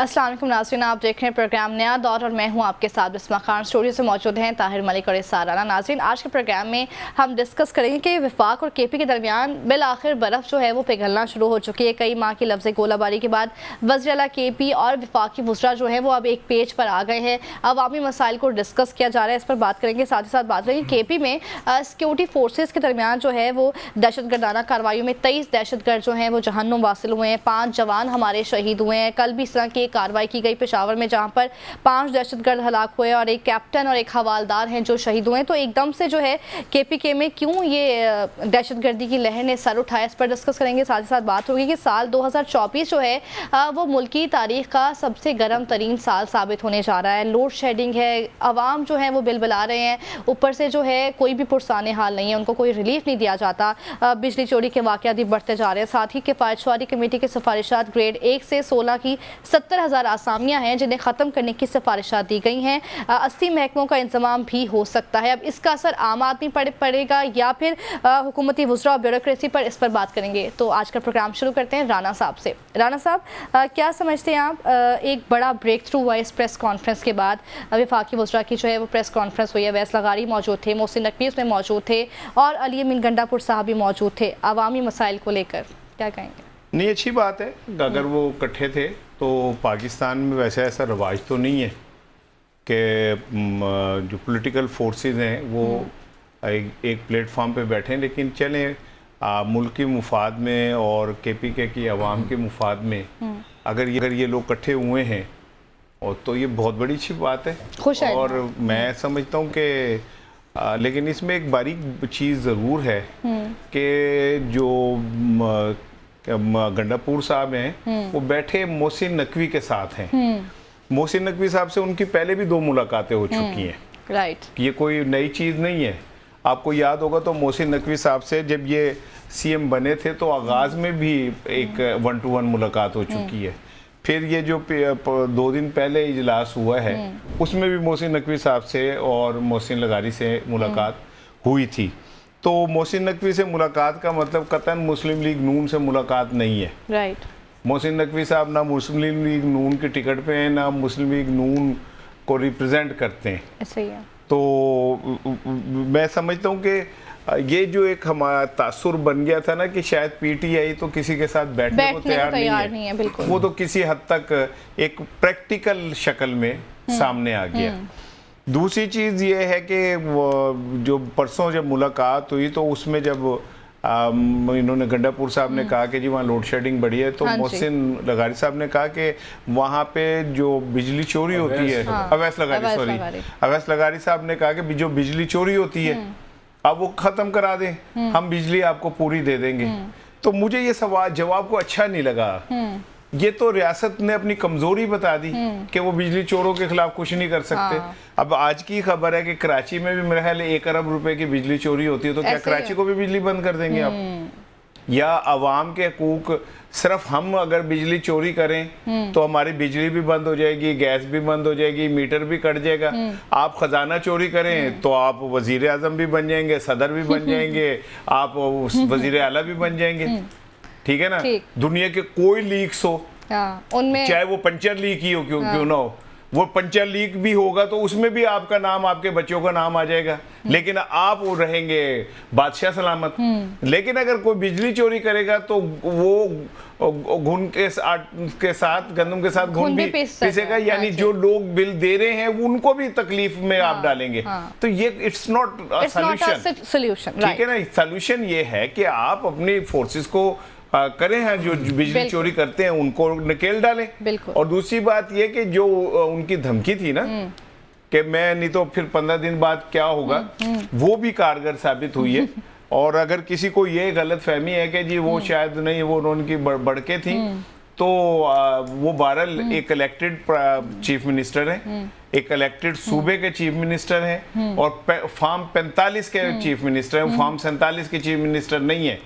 अस्सलाम वालेकुम नाज़रीन, आप देख रहे हैं प्रोग्राम नया दौर और मैं हूं आपके साथ बिस्मा खान। स्टूडियो से मौजूद हैं ताहिर मलिक और साराना। नाज़रीन, आज के प्रोग्राम में हम डिस्कस करेंगे कि वफाक और केपी के दरमियान बिल आखिर बर्फ़ जो है वो पिघलना शुरू हो चुकी है। कई माह की लफ्ज़ गोलाबारी के बाद वज़ीर आला केपी और वफाकी वज़रा जो है वो अब एक पेज पर आ गए हैं। अवामी मसाइल को डिस्कस किया जा रहा है, इस पर बात करेंगे। साथ ही साथ बात करेंगे केपी में सिक्योरिटी फोर्सेज के दरमियान जो है वो दहशतगर्दाना कार्रवाइयों में 23 दहशतगर्द जो हैं वो जहन्नुम वासिल हुए हैं। 5 जवान हमारे शहीद हुए हैं। कल भी इस तरह की कार्रवाई की गई पेशावर में, जहां पर 5 दहशतगर्द हलाक हुए और एक कैप्टन और एक हवालदार हैं जो शहीद हुए हैं। तो एकदम से जो है केपीके में क्यों ये दहशतगर्दी की लहर ने सर उठाया, इस पर डिस्कस करेंगे। साथ ही साथ बात होगी कि साल 2024 जो है वो मुल्की तारीख का सबसे गर्म तरीन साल साबित होने जा रहा है। लोड शेडिंग है, अवाम जो है वो बिलबिला रहे हैं, ऊपर से जो है कोई भी पुरसाने हाल नहीं है, उनको कोई रिलीफ नहीं दिया जाता। बिजली चोरी के वाक़यात भी बढ़ते जा रहे हैं। साथ ही किफ़ायतशुमारी कमेटी की सिफारिशात ग्रेड 1 से 16 की 70,000 आसामियाँ हैं जिन्हें ख़त्म करने की सिफारिशात दी गई हैं। 80 महकमों का इंतजाम भी हो सकता है। अब इसका असर आम आदमी पर पड़ेगा या फिर हुकूमती वज़रा और ब्यूरोक्रेसी पर, इस पर बात करेंगे। तो आज का प्रोग्राम शुरू करते हैं राना साहब से। राना साहब, क्या समझते हैं आप, एक बड़ा ब्रेक थ्रू हुआ इस प्रेस कॉन्फ्रेंस के बाद? वफाकी वज़रा की जो है वो प्रेस कॉन्फ्रेंस हुई है, वैस लगारी मौजूद थे, मोहसिन नकवी उसमें मौजूद थे और अली अमीन गंडापुर साहब भी मौजूद थे। अवामी मसाइल को लेकर क्या कहेंगे? नहीं, अच्छी बात है अगर वो इकट्ठे थे। तो पाकिस्तान में वैसे ऐसा रवाज तो नहीं है कि जो पॉलिटिकल फोर्सेस हैं वो एक प्लेटफॉर्म पे बैठें, लेकिन चलें मुल्क के मुफाद में और केपीके की आवाम के मुफाद में अगर ये लोग इकट्ठे हुए हैं और तो ये बहुत बड़ी अच्छी बात है। और मैं समझता हूँ कि लेकिन इसमें एक बारीक चीज़ ज़रूर है कि जो गंडापुर साहब हैं वो बैठे मोहसिन नकवी के साथ हैं। मोहसिन नकवी साहब से उनकी पहले भी 2 मुलाकातें हो चुकी हैं। राइट, ये कोई नई चीज़ नहीं है। आपको याद होगा तो मोहसिन नकवी साहब से जब ये सीएम बने थे तो आगाज़ में भी एक 1-to-1 मुलाकात हो चुकी है। फिर ये जो 2 दिन पहले इजलास हुआ है उसमें भी मोहसिन नकवी साहब से और मोहसिन लगारी से मुलाकात हुई थी। तो मोहसिन नकवी से मुलाकात का मतलब कतन मुस्लिम लीग नून से मुलाकात नहीं है। राइट, मोहसिन नकवी साहब ना मुस्लिम लीग नून के टिकट पे हैं, ना मुस्लिम लीग नून को रिप्रेजेंट करते हैं। ऐसे ही है। तो मैं समझता हूँ कि ये जो एक हमारा तासुर बन गया था ना कि शायद पीटीआई तो किसी के साथ बैठने को तैयार नहीं है, बिल्कुल। वो तो किसी हद तक एक प्रैक्टिकल शक्ल में सामने आ गया। दूसरी चीज़ ये है कि जो परसों जब मुलाकात हुई तो उसमें जब इन्होंने गंडापुर साहब ने कहा कि जी वहाँ लोड शेडिंग बढ़ी है, तो मोहसिन लगारी साहब ने कहा कि वहाँ पे जो बिजली चोरी होती है, अवैस लगारी साहब ने कहा कि जो बिजली चोरी होती है अब वो ख़त्म करा दें, हम बिजली आपको पूरी दे देंगे। तो मुझे ये सवाल जवाब को अच्छा नहीं लगा। ये तो रियासत ने अपनी कमजोरी बता दी कि वो बिजली चोरों के खिलाफ कुछ नहीं कर सकते। अब आज की खबर है कि कराची में भी मेरे ख्याल 1 अरब रुपए की बिजली चोरी होती है, तो क्या कराची को भी बिजली बंद कर देंगे आप? या अवाम के हकूक सिर्फ हम अगर बिजली चोरी करें तो हमारी बिजली भी बंद हो जाएगी, गैस भी बंद हो जाएगी, मीटर भी कट जाएगा। आप खजाना चोरी करें तो आप वजीर आजम भी बन जाएंगे, सदर भी बन जाएंगे, आप वजीर आला भी बन जाएंगे। ठीक है ना? दुनिया के कोई लीक्स हो, उनमें चाहे वो पंचर लीक ही हो, क्यों ना हो, वो पंचर लीक भी होगा तो उसमें भी आपका नाम, आपके बच्चों का नाम आ जाएगा, लेकिन आप वो रहेंगे बादशाह सलामत। लेकिन अगर कोई बिजली चोरी करेगा तो वो घुन के साथ गंदम के साथ घुन भी पीसेगा, यानी जो लोग बिल दे रहे हैं उनको भी तकलीफ में आप डालेंगे। तो ये इट्स नॉट अ सॉल्यूशन। ठीक है ना? सॉल्यूशन ये है कि आप अपनी फोर्सेस को करें हैं, जो बिजली चोरी करते हैं उनको नकेल डालें। और दूसरी बात ये कि जो उनकी धमकी थी ना कि मैं नहीं तो फिर 15 दिन बाद क्या होगा, वो भी कारगर साबित हुई है। और अगर किसी को ये गलत फहमी है कि जी वो शायद नहीं, वो उनकी बढ़के थी, तो वो 12 एक इलेक्टेड चीफ मिनिस्टर हैं, एक इलेक्टेड सूबे के चीफ मिनिस्टर हैं और फॉर्म 45 के चीफ मिनिस्टर हैं। फॉर्म 47 के चीफ मिनिस्टर नहीं है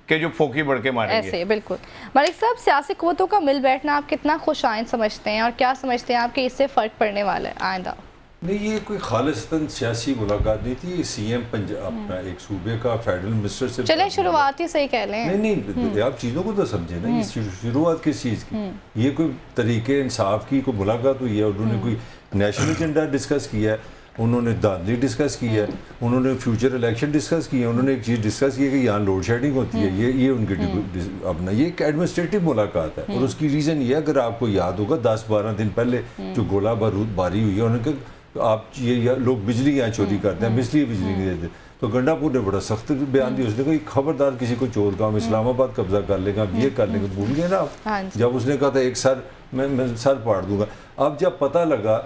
कि जो फोकी बढ़ के मारेंगे। ऐसे बिल्कुल। मलिक साहब, सियासी कुव्वतों का मिल बैठना आप कितना खुश आइंद समझते हैं और क्या समझते हैं आप कि इससे फ़र्क पड़ने वाला है आइंदा? नहीं, ये कोई खालिस्तन सियासी मुलाकात नहीं थी, सीएम पंजाब अपना एक सूबे का फेडरल मिनिस्टर से। चले शुरुआत ही सही कह लें। नहीं, आप चीज़ों को तो समझे ना, ये शुरुआत किस चीज़ की, ये कोई तरीके इंसाफ की कोई मुलाकात हुई है, उन्होंने कोई नेशनल एजेंडा डिस्कस किया है, उन्होंने धांधली डिस्कस की है, उन्होंने फ्यूचर इलेक्शन डिस्कस किए, उन्होंने एक चीज़ डिस्कस की है कि यहाँ लोड शेडिंग होती है, ये उनकी अपना ये एक एडमिनिस्ट्रेटिव मुलाकात है। और उसकी रीज़न ये, अगर आपको याद होगा 10-12 दिन पहले जो गोला बारूद बारी हुई है, उन्होंने कहा आप ये लोग बिजली यहाँ चोरी करते हैं, बिजली नहीं देते। तो गंडापुर ने बड़ा सख्त बयान दिया, उसने कहा खबरदार किसी को चोर का, हम इस्लामाबाद कब्जा कर लेंगे, आप ये कर लेंगे। भूल गए ना आप, जब उसने कहा था एक सर मैं सर फाड़ दूंगा। अब जब पता लगा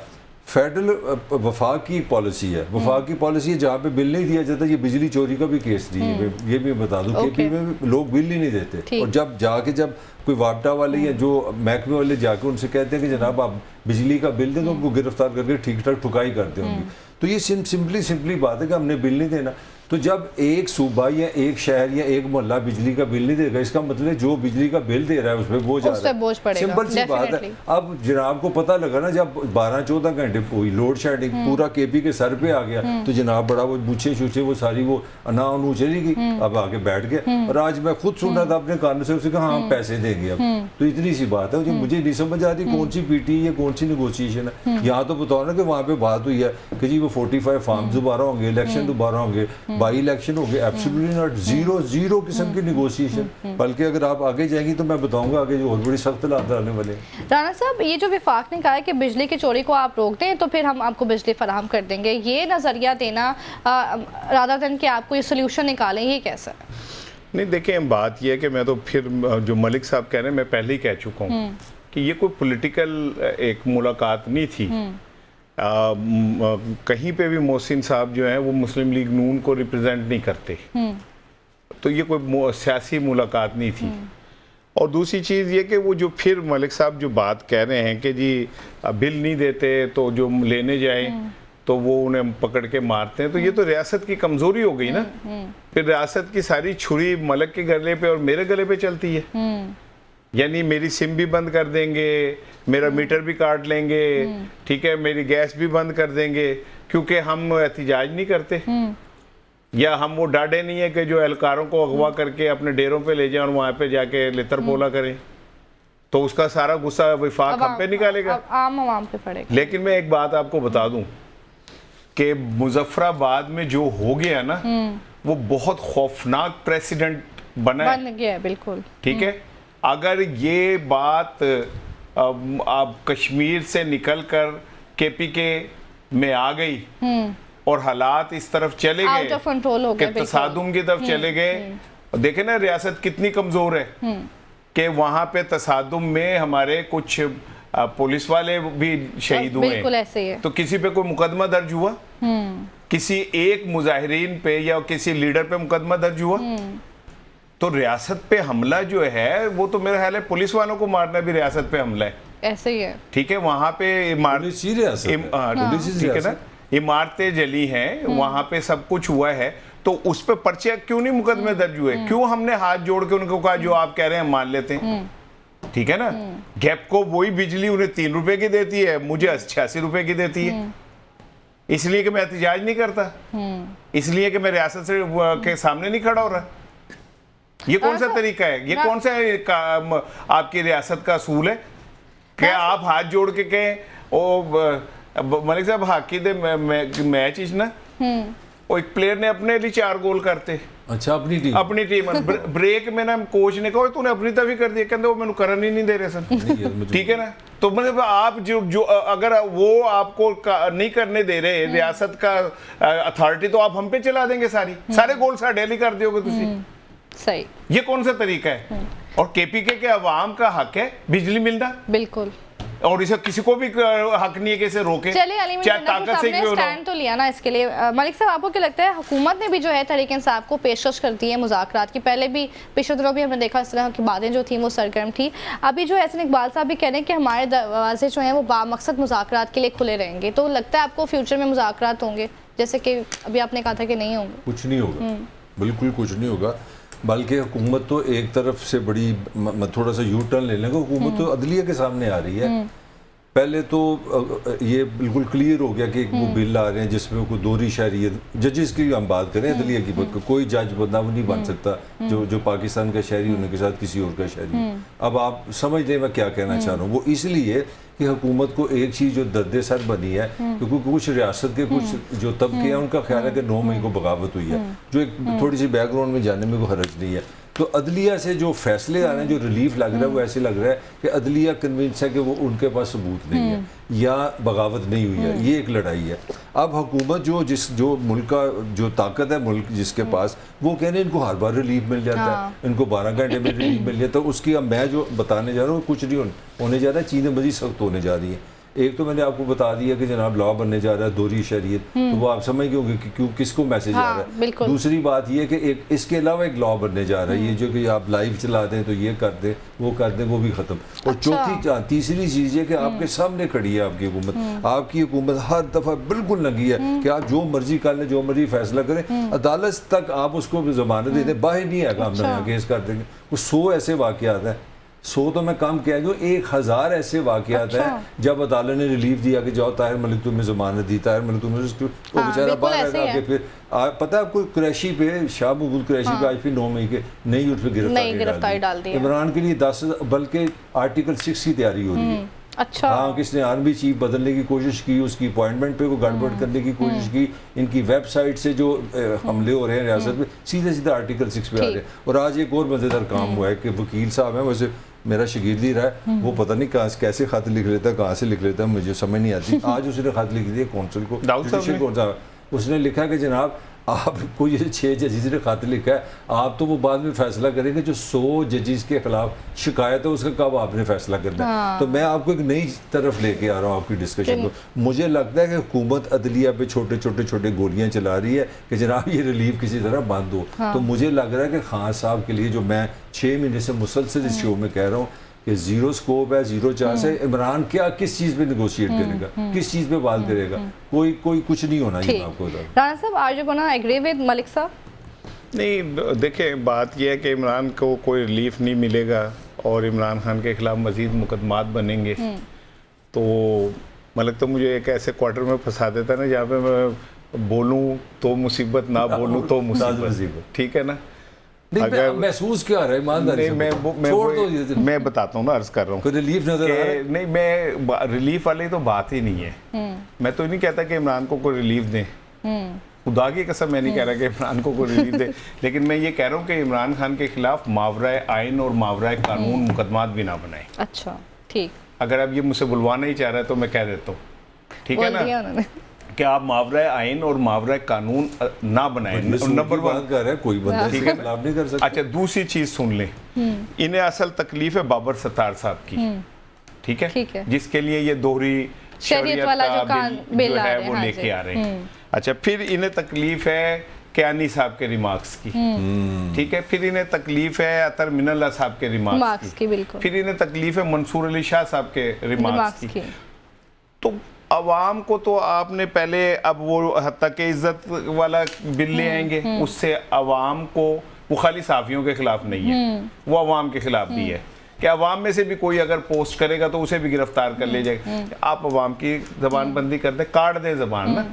फेडरल वफाक की पॉलिसी है, वफाक की पॉलिसी है जहाँ पे बिल नहीं दिया जाता, ये बिजली चोरी का भी केस दी है, ये भी बता दूं, केपी में लोग बिल ही नहीं देते। और जब कोई वापटा वाले या जो महकमे वाले जाके उनसे कहते हैं कि जनाब आप बिजली का बिल दें, तो उनको गिरफ्तार करके ठीक ठाक ठुकाई करते होंगे। तो ये सिंपली बात है कि हमने बिल नहीं देना। तो जब एक सूबा या एक शहर या एक मोहल्ला बिजली का बिल नहीं देगा, इसका मतलब जो बिजली का बिल दे रहा है उस पर बोझ आ रहा है। सिंपल सी बात है। अब जनाब को पता लगा ना, जब 12-14 घंटे हुई लोड शेडिंग, पूरा केपी के सर पे आ गया, तो जनाब बड़ा वो पूछे छूछे वो सारी वो अनाउन चली गई, अब आगे बैठ गया। और आज मैं खुद सुन रहा था अपने कानों से, उसे कहा हम पैसे देंगे अब। तो इतनी सी बात है, मुझे नहीं समझ आ रही कौन सी पीटी या कौन सी नेगोशिएशन है। यहाँ तो बताओ ना कि वहाँ पे बात हुई है कि जी वो 45 फार्म दोबारा होंगे, इलेक्शन दोबारा होंगे, बाई इलेक्शन हो गए, एब्सोल्युटली नॉट, जीरो किस्म की नेगोशिएशन। बल्कि अगर आप आगे जाएंगी तो मैं बताऊंगा आगे जो और बड़ी सख्त हालात आने वाले। राणा साहब, ये जो विफाक ने कहा है कि बिजली की चोरी को आप रोक दें तो फिर हम आपको बिजली फराहम कर देंगे, ये नजरिया देना रादर देन कि आपको ये सोल्यूशन निकालें, ये कैसा है? नहीं देखिए, बात यह है कि मैं तो फिर जो मलिक साहब कह रहे हैं मैं पहले ही कह चुका हूँ कि ये कोई पॉलिटिकल एक मुलाकात नहीं थी। कहीं पे भी मोहसिन साहब जो हैं वो मुस्लिम लीग नून को रिप्रेजेंट नहीं करते, तो ये कोई सियासी मुलाकात नहीं थी। और दूसरी चीज़ ये कि वो जो फिर मलिक साहब जो बात कह रहे हैं कि जी बिल नहीं देते तो जो लेने जाए तो वो उन्हें पकड़ के मारते हैं, तो ये तो रियासत की कमज़ोरी हो गई ना। फिर रियासत की सारी छुरी मलिक के गले पे और मेरे गले पे चलती है, यानी मेरी सिम भी बंद कर देंगे, मेरा मीटर भी काट लेंगे, ठीक है, मेरी गैस भी बंद कर देंगे, क्योंकि हम एहतिजाज नहीं करते, या हम वो डाडे नहीं है कि जो एहलकारों को अगवा करके अपने डेरों पे ले जाएं और वहाँ पे जाके लितर पोला करें, तो उसका सारा गुस्सा विफाक हम पे निकालेगा, आम पे पड़ेगा। लेकिन मैं एक बात आपको बता दूं कि मुजफ्फराबाद में जो हो गया ना, वो बहुत खौफनाक प्रेसिडेंट बन गया, बिल्कुल ठीक है। अगर ये बात अब कश्मीर से निकलकर केपीके में आ गई और हालात इस तरफ चले गए, आउट ऑफ कंट्रोल हो गए, तसादुम की तरफ चले गए, देखे ना रियासत कितनी कमजोर है कि वहां पे तसादुम में हमारे कुछ पुलिस वाले भी शहीद हुए, बिल्कुल ऐसे ही है। तो किसी पे कोई मुकदमा दर्ज हुआ? किसी एक मुजाहिरीन पे या किसी लीडर पे मुकदमा दर्ज हुआ? तो रियासत पे हमला जो है वो तो मेरा ख्याल है पुलिस वालों को मारना भी रियासत पे हमला है, ऐसे ही है, ठीक है। वहां पे ठीक है ना, इमारतें जली हैं, वहां पे सब कुछ हुआ है, तो उस पे पर्चे क्यों नहीं मुकदमे दर्ज हुए? क्यों हमने हाथ जोड़ के उनको कहा जो आप कह रहे हैं मान लेते हैं, ठीक है ना। गैप को वही बिजली उन्हें 3 रुपए की देती है, मुझे 86 रुपए की देती है, इसलिए कि मैं एहतिजाज नहीं करता, इसलिए कि मैं रियासत से के सामने नहीं खड़ा हो रहा। ये कौन सा तरीका है? ये कौन सा आपकी रियासत का असूल है कि आप हाथ जोड़ के कहें ओ मलिक साहब हाकी दे मैच इच ना, और एक प्लेयर ने अपने लिए 4 गोल करते, अच्छा अपनी टीम ब्रेक में ना कोच ने कहा तूने अपनी तरफ ही कर दिया, कहते वो मैंने करन ही नहीं दे रहे सन, ठीक है ना। तो मतलब आप जो अगर वो आपको नहीं करने दे रहे रियासत का अथॉरिटी, तो आप हम पे चला देंगे, सारे गोल साढ़े ही कर दोगे तुसी, सही। ये कौन सा तरीका है? और केपीके के अवाम का हक है बिजली मिलना, बिल्कुल, और इसे किसी को भी हक नहीं है कि इसे रोके, चाहे ताकत से क्यों ना। स्टैंड तो लिया ना इसके लिए। मलिक साहब, आपको क्या लगता है हुकूमत ने भी जो है तहरीक इंसाफ को पेशकश करती है मुज़ाकरात की? पहले भी पिछले दिनों भी हमने देखा इस तरह की बातें जो थी वो सरगर्म थी। अभी जो हसन इकबाल साहब भी कह रहे हैं कि हमारे दरवाजे जो हैं वो बामकसद मुज़ाकरात के लिए खुले रहेंगे, तो लगता है आपको फ्यूचर में मुज़ाकरात होंगे, जैसे कि अभी आपने कहा था कि नहीं होंगे? कुछ नहीं होगा, बिल्कुल कुछ नहीं होगा, बल्कि हुकूमत तो एक तरफ से बड़ी थोड़ा सा यू टर्न ले लेंगे, हुकूमत तो अदलिया के सामने आ रही है पहले तो ये बिल्कुल क्लियर हो गया कि वो बिल आ रहे हैं जिसमें कोई दोहरी शहरियत, जजेस की हम बात करें अदलिया की बात, कोई जज बंदा वो नहीं बन सकता जो पाकिस्तान का शहरी होने के साथ किसी और का शहरी। अब आप समझ लें मैं क्या कहना चाह रहा हूँ। वो इसलिए कि हुकूमत को एक चीज़ जो दर्द सर बनी है, क्योंकि कुछ रियासत के कुछ जो तबके हैं उनका ख्याल है कि 9 मई को बगावत हुई है, जो एक थोड़ी सी बैकग्राउंड में जाने में कोई हर्ज नहीं है। तो अदलिया से जो फैसले आ रहे हैं, जो रिलीफ लग रहा है, वो ऐसे लग रहा है कि अदलिया कन्विंस है कि वो उनके पास सबूत नहीं है या बगावत नहीं हुई है। ये एक लड़ाई है। अब हुकूमत जो मुल्क का जो ताकत है, मुल्क जिसके पास, वो कह रहे हैं इनको हर बार रिलीफ मिल जाता है, इनको 12 घंटे में रिलीफ मिल जाता है। उसकी अब मैं जो बताने जा रहा हूँ कुछ नहीं होने जा रहा है, चीज़ें मज़ीद सख्त होने जा रही हैं। एक तो मैंने आपको बता दिया कि जनाब लॉ बनने जा रहा है दोहरी शरीयत, तो वो आप समझ गए होंगे कि क्यों किसको मैसेज आ रहा है। दूसरी बात ये कि एक इसके अलावा एक लॉ बनने जा रहा है, ये जो कि आप लाइव चला दें तो ये कर दें, वो कर दें, वो भी खत्म। और तीसरी चीज़ है कि आपके सामने खड़ी है आपकी हुकूमत। आपकी हुकूमत हर दफ़ा बिल्कुल लगी है कि आप जो मर्जी कर लें, जो मर्जी फैसला करें, अदालत तक आप उसको जमानत दे दें, बाहर नहीं आएगा, हम नया केस कर देंगे। वो 100 ऐसे वाक़यात हैं, 100 तो मैं कम कह दूँ, 1000 ऐसे वाक़यात हैं जब अदालत ने रिलीफ दिया कि जाओ ताहिर मलिक तुम्हें ज़मानत दी, ताहिर मलिक तुम्हें वो बेचारा बाहर आके फिर पता है आपको कुरैशी पे, शाह महमूद कुरैशी पे आज फिर 9 मई के नई उठ पर गिरफ्तारी डाल दी। इमरान के लिए 10 बल्कि आर्टिकल 6 की तैयारी हो रही है। अच्छा। हाँ, किसने आर्मी चीफ बदलने की कोशिश की, उसकी अपॉइंटमेंट पे को गड़बड़ करने की कोशिश की, इनकी वेबसाइट से जो हमले हो रहे हैं रियासत में, सीधे सीधे आर्टिकल 6 पे आ रहे हैं। और आज एक और मज़ेदार काम हुआ है कि वकील साहब हैं, वैसे मेरा शागिर्द ही रहा है, वो पता नहीं कहाँ कैसे खत लिख लेता है, कहाँ से लिख लेता है, मुझे समझ नहीं आती। आज उसने खत लिख दिया कौंसल को, उसने लिखा कि जनाब आपको ये 6 जजेस ने खत लिखा है, आप तो वो बाद में फैसला करेंगे, जो 100 जजेस के खिलाफ शिकायत है उसका कब आपने फैसला करना है। तो मैं आपको एक नई तरफ लेके आ रहा हूँ आपकी डिस्कशन को। मुझे लगता है कि हुकूमत अदलिया पे छोटे गोलियां चला रही है कि जनाब ये रिलीफ किसी तरह बंद हो। तो मुझे लग रहा है कि खान साहब के लिए, जो मैं 6 महीने से मुसलसल इस शो में कह रहा हूँ कि 0 स्कोप है, 0 चांस है। इमरान क्या किस चीज़ पे नेगोशिएट करेगा, किस चीज़ पे बात करेगा, कोई कुछ नहीं होना। ये आपको राणा साहब, are you gonna agree with Malik साहब? नहीं, देखिए बात यह है कि इमरान को कोई रिलीफ नहीं मिलेगा और इमरान खान के खिलाफ मजीद मुकदमात बनेंगे। तो मलिक तो मुझे एक ऐसे क्वार्टर में फंसा देता ना जहाँ पे मैं बोलूँ तो मुसीबत, ना बोलूँ तो मुसीबत। ठीक है ना? अगर महसूस क्या रहा है ईमानदारी से? मैं बताता हूँ ना, अर्ज कर रहा हूँ, रिलीफ नजर आ रहा है? नहीं, मैं रिलीफ वाली तो बात ही नहीं है। मैं तो नहीं कहता कि इमरान को कोई रिलीफ दें, खुदा की कसम मैं नहीं कह रहा कि इमरान को कोई रिलीफ दे, लेकिन मैं ये कह रहा हूँ कि इमरान खान के खिलाफ मावराए आइन और मावराए कानून मुकदमात भी ना बनाए। अच्छा, ठीक। अगर अब ये मुझसे बुलवाना ही चाह रहा है तो मैं कह देता हूँ, ठीक है ना, कि आप मावराए आइन और मावराए कानून ना बनाए। नंबर 1 कर रहा है, कोई बंदा ठीक है, खिलाफ नहीं कर सकता। अच्छा, दूसरी चीज सुन लें, इन्हें असल तकलीफ है बाबर सत्तार साहब की, ठीक है, जिसके लिए ये दोहरी शरीयत वाला जो बिल है वो लेके आ रहे हैं। अच्छा, फिर इन्हें तकलीफ है कियानी साहब के रिमार्क्स की, ठीक है, फिर इन्हें तकलीफ है अतर मिनल्ला साहब के रिमार्क्स की, बिल्कुल, फिर इन्हें तकलीफ है मंसूर अली शाह साहब के रिमार्क्स की। तो अवाम को तो आपने पहले, अब वो हत्ता के इज्जत वाला बिल ले आएंगे, उससे अवाम को, वो खाली साफियों के खिलाफ नहीं है, वो अवाम के खिलाफ भी है कि अवाम में से भी कोई अगर पोस्ट करेगा तो उसे भी गिरफ्तार कर ले जाएगा। आप अवाम की जबान बंदी कर दे, काट दे जबान ना,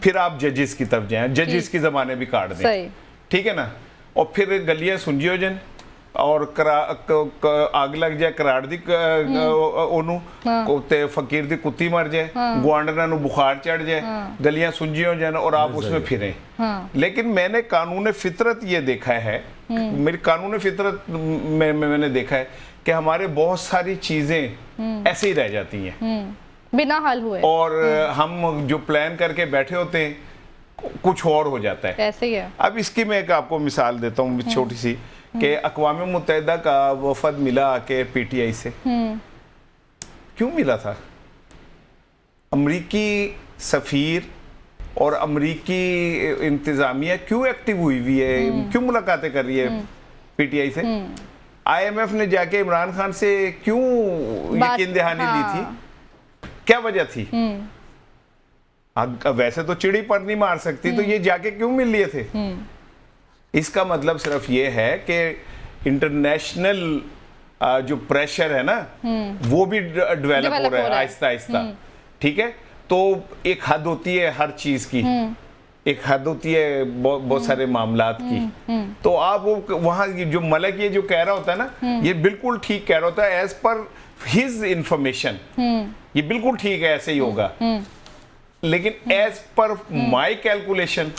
फिर आप जजेस की तरफ जाएं, जजेस की जबानें भी काट दें, ठीक है ना, और फिर गलियां सुंजियो जन और आग लग जाए कराड़ दी ओनू ते फकीर दी कुत्ती मर जाए, गुआंडना नु बुखार चढ़ जाए, गलियां सुंजी हो जाए और आप उसमें फिरें। लेकिन मैंने कानून फितरत ये देखा है, मेरी कानून फितरत में मैंने देखा है कि हमारे बहुत सारी चीजें ऐसे ही रह जाती हैं बिना हल हुए, और हम जो प्लान करके बैठे होते हैं कुछ और हो जाता है। ऐसे ही है। अब इसकी मैं एक आपको मिसाल देता हूँ छोटी सी, कि अक़वाम मुत्तहिदा का वफद मिला के पीटीआई से, क्यों मिला था? अमरीकी सफ़ीर और अमरीकी इंतज़ामिया क्यों एक्टिव हुई है, क्यों मुलाकातें कर रही है पीटीआई से? IMF ने जाके इमरान खान से क्यों यकीन दहानी दी थी? क्या वजह थी? वैसे तो चिड़ी पर नहीं मार सकती, तो ये जाके क्यों मिल लिए थे? इसका मतलब सिर्फ ये है कि इंटरनेशनल जो प्रेशर है ना वो भी डेवलप हो रहा है आहिस्ता आहिस्ता, ठीक है। तो एक हद होती है हर चीज की, एक हद होती है बहुत सारे मामलात की। तो आप वो वहाँ जो मलक ये जो कह रहा होता है ना, ये बिल्कुल ठीक कह रहा होता है, एज पर हिज इंफॉर्मेशन ये बिल्कुल ठीक है, ऐसे ही होगा। लेकिन एज पर माई कैलकुलेशन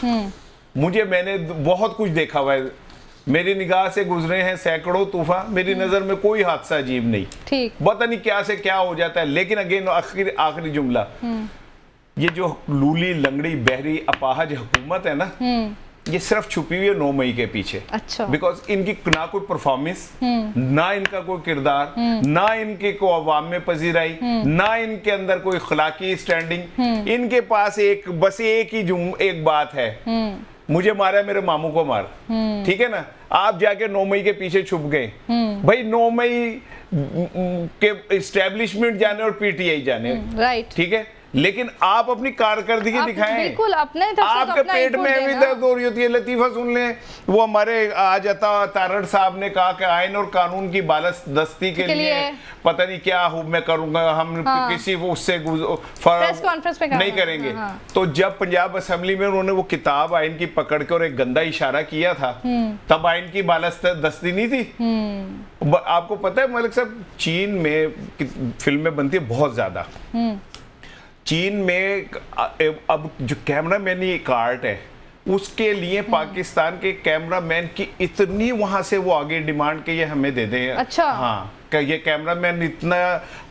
मैंने बहुत कुछ देखा हुआ है, मेरी निगाह से गुजरे हैं सैकड़ों तूफान, मेरी नजर में कोई हादसा अजीब नहीं, ठीक, पता नहीं क्या से क्या हो जाता है। लेकिन अगेन आखिरी जुमला, ये जो लूली लंगड़ी बहरी अपाहज हुकूमत है ना, ये सिर्फ छुपी हुई है 9 मई के पीछे। अच्छा, बिकॉज इनकी ना कोई परफॉर्मेंस, ना इनका कोई किरदार, ना इनके को अवाम में पजीराई, ना इनके अंदर कोई अखलाकी स्टैंडिंग। इनके पास बस एक ही बात है, मुझे मारा मेरे मामू को मार, ठीक है ना। आप जाके 9 मई के पीछे छुप गए, भाई 9 मई के इस्टेब्लिशमेंट जाने और पीटीआई जाने, राइट, ठीक है। लेकिन आप अपनी कारकर्दगी दिखाएं, बिल्कुल अपने आपके पेट में भी दर्द हो रही होती है। लतीफा सुन लें, वो हमारे आज तारड़ साहब ने कहा कि आइन और कानून की बालदस्ती के लिए पता नहीं क्या मैं करूंगा, हम किसी को उससे प्रेस कॉन्फ्रेंस में नहीं करेंगे। तो जब पंजाब असेंबली में उन्होंने वो किताब आइन की पकड़ के और एक गंदा इशारा किया था, तब आइन की बालदस्ती नहीं थी। आपको पता है मलिक साहब, चीन में फिल्में बनती है बहुत ज्यादा। चीन में अब जो कैमरामैन एक आर्ट है, उसके लिए पाकिस्तान के कैमरामैन की इतनी वहां से वो आगे डिमांड के ये हमें दे दें। अच्छा, हाँ, ये कैमरामैन इतना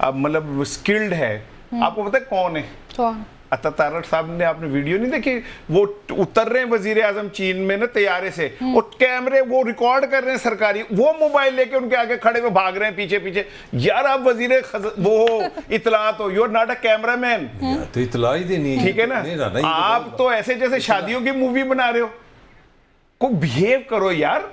मतलब स्किल्ड है। आपको पता है कौन है? कौन? अता तारड़ साहब ने, आपने वीडियो नहीं देखी, वो उतर रहे हैं वजीर आजम चीन में ना तैयारे से, और कैमरे वो रिकॉर्ड कर रहे हैं सरकारी, वो मोबाइल लेके उनके आगे खड़े में भाग रहे हैं पीछे पीछे। यार आप वजीर वो इतला तो you are not a cameraman, तो इतला ही देनी है, ठीक है ना। आप तो ऐसे जैसे शादियों की मूवी बना रहे हो, को बिहेव करो यार।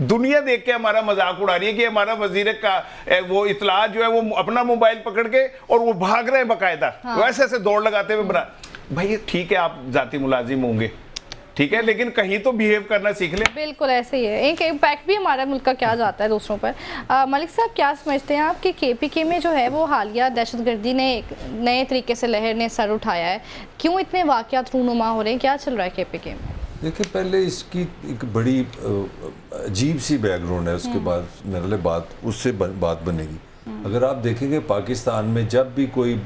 दुनिया देख के हमारा मजाक उड़ा रही है कि हमारा वजीर का वो इतला जो है वो अपना मोबाइल पकड़ के और वो भाग रहे हैं बकायदा, वैसे ऐसे दौड़ लगाते हुए बना। भाई ठीक है, आप जाती मुलाजिम होंगे, ठीक है, लेकिन कहीं तो बिहेव करना सीख ले। बिल्कुल ऐसे ही है, एक इम्पैक्ट भी हमारा मुल्क का क्या जाता है दूसरों पर। मलिक साहब, क्या समझते हैं आप कि KPK में जो है वो हालिया दहशतगर्दी ने एक नए तरीके से लहर ने सर उठाया है, क्यों इतने वाक़यात रूनुमा हो रहे हैं, क्या चल रहा है KPK में? देखिए, पहले इसकी एक बड़ी अजीब सी बैकग्राउंड है, उसके बाद मेरे बात उससे बात बनेगी। अगर आप देखेंगे पाकिस्तान में जब भी कोई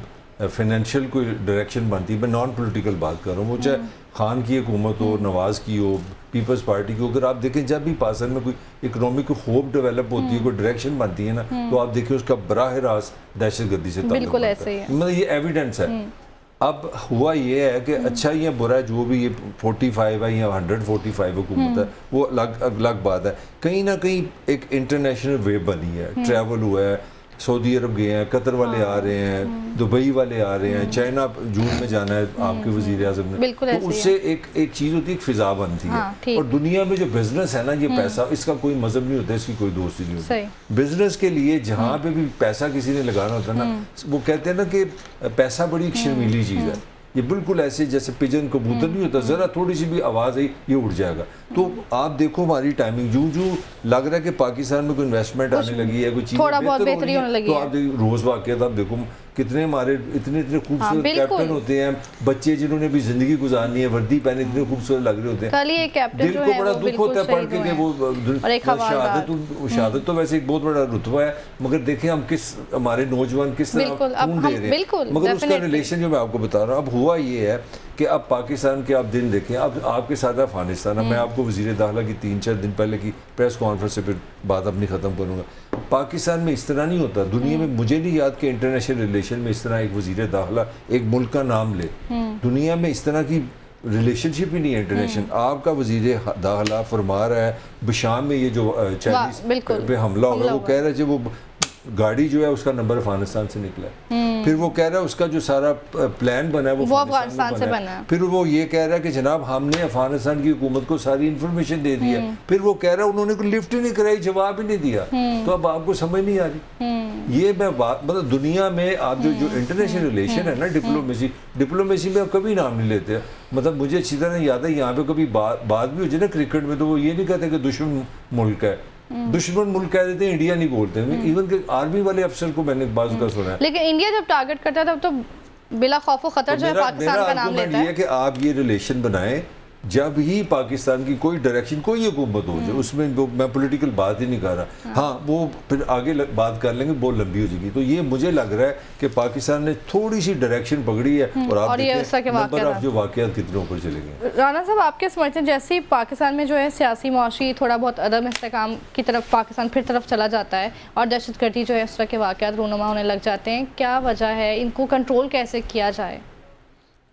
फाइनेंशियल कोई डायरेक्शन बनती है, मैं नॉन पॉलिटिकल बात कर रहा हूँ, वो चाहे खान की हुकूमत हो, नवाज़ की हो, पीपल्स पार्टी की, अगर आप देखें जब भी पाकिस्तान में कोई इकोनॉमिक होप डेवलप होती है, कोई डायरेक्शन बनती है ना, तो आप देखिए उसका बराह रास्त दहशतगर्दी से ताल्लुक बिल्कुल बनता ऐसे ही है। है, मतलब ये एविडेंस है। अब हुआ ये है कि अच्छा या बुरा जो भी ये 45 है या 145 हुकूमत है, वो अलग बात है। कहीं ना कहीं एक इंटरनेशनल वेव बनी है, ट्रैवल हुआ है, सऊदी अरब गए हैं, कतर वाले आ रहे हैं, दुबई वाले आ रहे हैं, चाइना जून में जाना है आपके वजीर आज़म ने, तो उससे एक चीज़ होती है, एक फिजा बनती है। और दुनिया में जो बिजनेस है ना, ये पैसा, इसका कोई मजहब नहीं होता, इसकी कोई दोस्ती नहीं होती। बिजनेस के लिए जहाँ पे भी पैसा किसी ने लगाना होता है ना, वो कहते हैं ना कि पैसा बड़ी एक शर्मीली चीज़ है। ये बिल्कुल ऐसे जैसे पिजन कबूतर नहीं होता, ज़रा थोड़ी सी भी आवाज़ आई ये उड़ जाएगा। तो आप देखो हमारी टाइमिंग जूं लग रहा है कि पाकिस्तान में कोई इन्वेस्टमेंट आने लगी है, कोई चीज़ बेहतरी होने लगी है, तो आप रोज़ वाक़यात आप देखो कितने हमारे इतने खूबसूरत कैप्टन होते हैं, बच्चे जिन्होंने भी जिंदगी गुजारनी है, वर्दी पहने इतने खूबसूरत लग रहे होते हैं। दिल को बड़ा दुख होता है पढ़ के वो शहादत तो वैसे एक बहुत बड़ा रुतबा है, मगर देखें हम किस हमारे नौजवान किस तरह खून दे रहे हैं, मगर उसका रिलेशन जो मैं आपको बता रहा हूँ। अब हुआ ये है कि अब पाकिस्तान के आप दिन देखें, अब आपके साथ अफगानिस्तान, मैं आपको वज़ीर दाखिला की 3-4 दिन पहले की प्रेस कॉन्फ्रेंस से फिर बात अपनी ख़त्म करूँगा। पाकिस्तान में इस तरह नहीं होता, दुनिया में मुझे नहीं याद कि इंटरनेशनल रिलेशन में इस तरह एक वज़ीर दाखिला एक मुल्क का नाम ले, दुनिया में इस तरह की रिलेशनशिप ही नहीं है इंटरनेशनल। आपका वज़ीर दाखिला फरमा रहा है बशाम में ये जो चाइनीज पे हमला होगा, वो कह रहा है जो वो गाड़ी जो है उसका नंबर अफगानिस्तान से निकला है, फिर वो कह रहा है उसका जो सारा प्लान बना है वो अफगानिस्तान से बना है, फिर वो ये कह रहा है कि जनाब हमने अफगानिस्तान की हुकूमत को सारी इंफॉर्मेशन दे दी है, फिर वो कह रहा है उन्होंने कोई लिफ्ट ही नहीं कराई, जवाब ही नहीं दिया। तो अब आपको समझ नहीं आ रही ये मैं बात, मतलब दुनिया में आप जो इंटरनेशनल रिलेशन है ना, डिप्लोमेसी में आप कभी नाम नहीं लेते। मतलब मुझे अच्छी तरह याद है यहाँ पे कभी बात भी हो जाए ना क्रिकेट में, तो वो ये नहीं कहते कि दुश्मन मुल्क है, दुश्मन मुल्क कह देते हैं, इंडिया नहीं बोलते। इवन के आर्मी वाले अफसर को मैंने बाजू का सुना है। लेकिन इंडिया जब टारगेट करता है तब तो बिला खौफ खतर जो है पाकिस्तान का नाम लेता है। कि आप ये रिलेशन बनाएं जब ही पाकिस्तान की कोई डायरेक्शन, कोई हुकूमत हो जाए, उसमें मैं पॉलिटिकल बात ही नहीं कर रहा। हाँ, वो फिर आगे बात कर लेंगे, बहुत लंबी हो जाएगी। तो ये मुझे लग रहा है कि पाकिस्तान ने थोड़ी सी डायरेक्शन पकड़ी है और आप नंबर ऑफ जो वाकयात कितने ऊपर चले गए। राना साहब, आपके समझते हैं जैसे ही पाकिस्तान में जो है सियासी मुआशी थोड़ा बहुत अदम इस्तेकाम की तरफ पाकिस्तान फिर तरफ चला जाता है और दहशतगर्दी जो है इस तरह के वाकयात रूनुमा होने लग जाते हैं, क्या वजह है, इनको कंट्रोल कैसे किया जाए?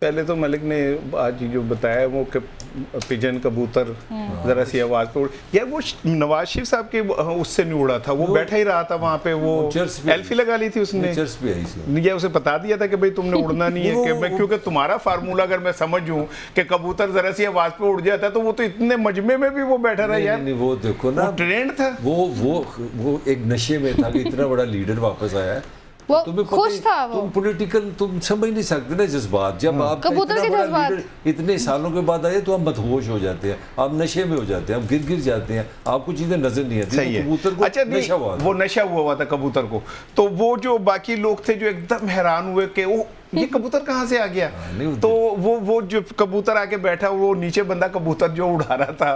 पहले तो मलिक ने आज जो बताया वो कि पिजन कबूतर जरा सी आवाज पे यार वो नवाज शरीफ साहब के उससे नहीं उड़ा था, वो बैठा ही रहा था वहाँ पे, वो सेल्फी लगा ली थी उसने, ये उसे बता दिया था कि भाई तुमने उड़ना नहीं है कि मैं, क्योंकि तुम्हारा फार्मूला अगर मैं समझूं कि कबूतर जरा सी आवाज पे उड़ जाता है तो वो तो इतने मजमे में भी वो बैठा रहा यार। वो देखो ना, ट्रेंड था, वो एक नशे में था कि इतना बड़ा लीडर वापस आया है, वो खुश था, वो तुम पॉलिटिकल तुम समझ नहीं सकते ना जज्बात। जब आप कबूतर के जज्बात इतने सालों के बाद आए तो हम मदहोश हो जाते हैं, आप नशे में हो जाते हैं, आप गिर जाते हैं, आपको चीजें नजर नहीं आती। सही है। कबूतर को अच्छा नशा हुआ, वो नशा हुआ था कबूतर को, तो वो जो बाकी लोग थे जो एकदम हैरान हुए कि वो ये कबूतर कहाँ से आ गया, तो वो जो कबूतर आके बैठा, वो नीचे बंदा कबूतर जो उड़ा रहा था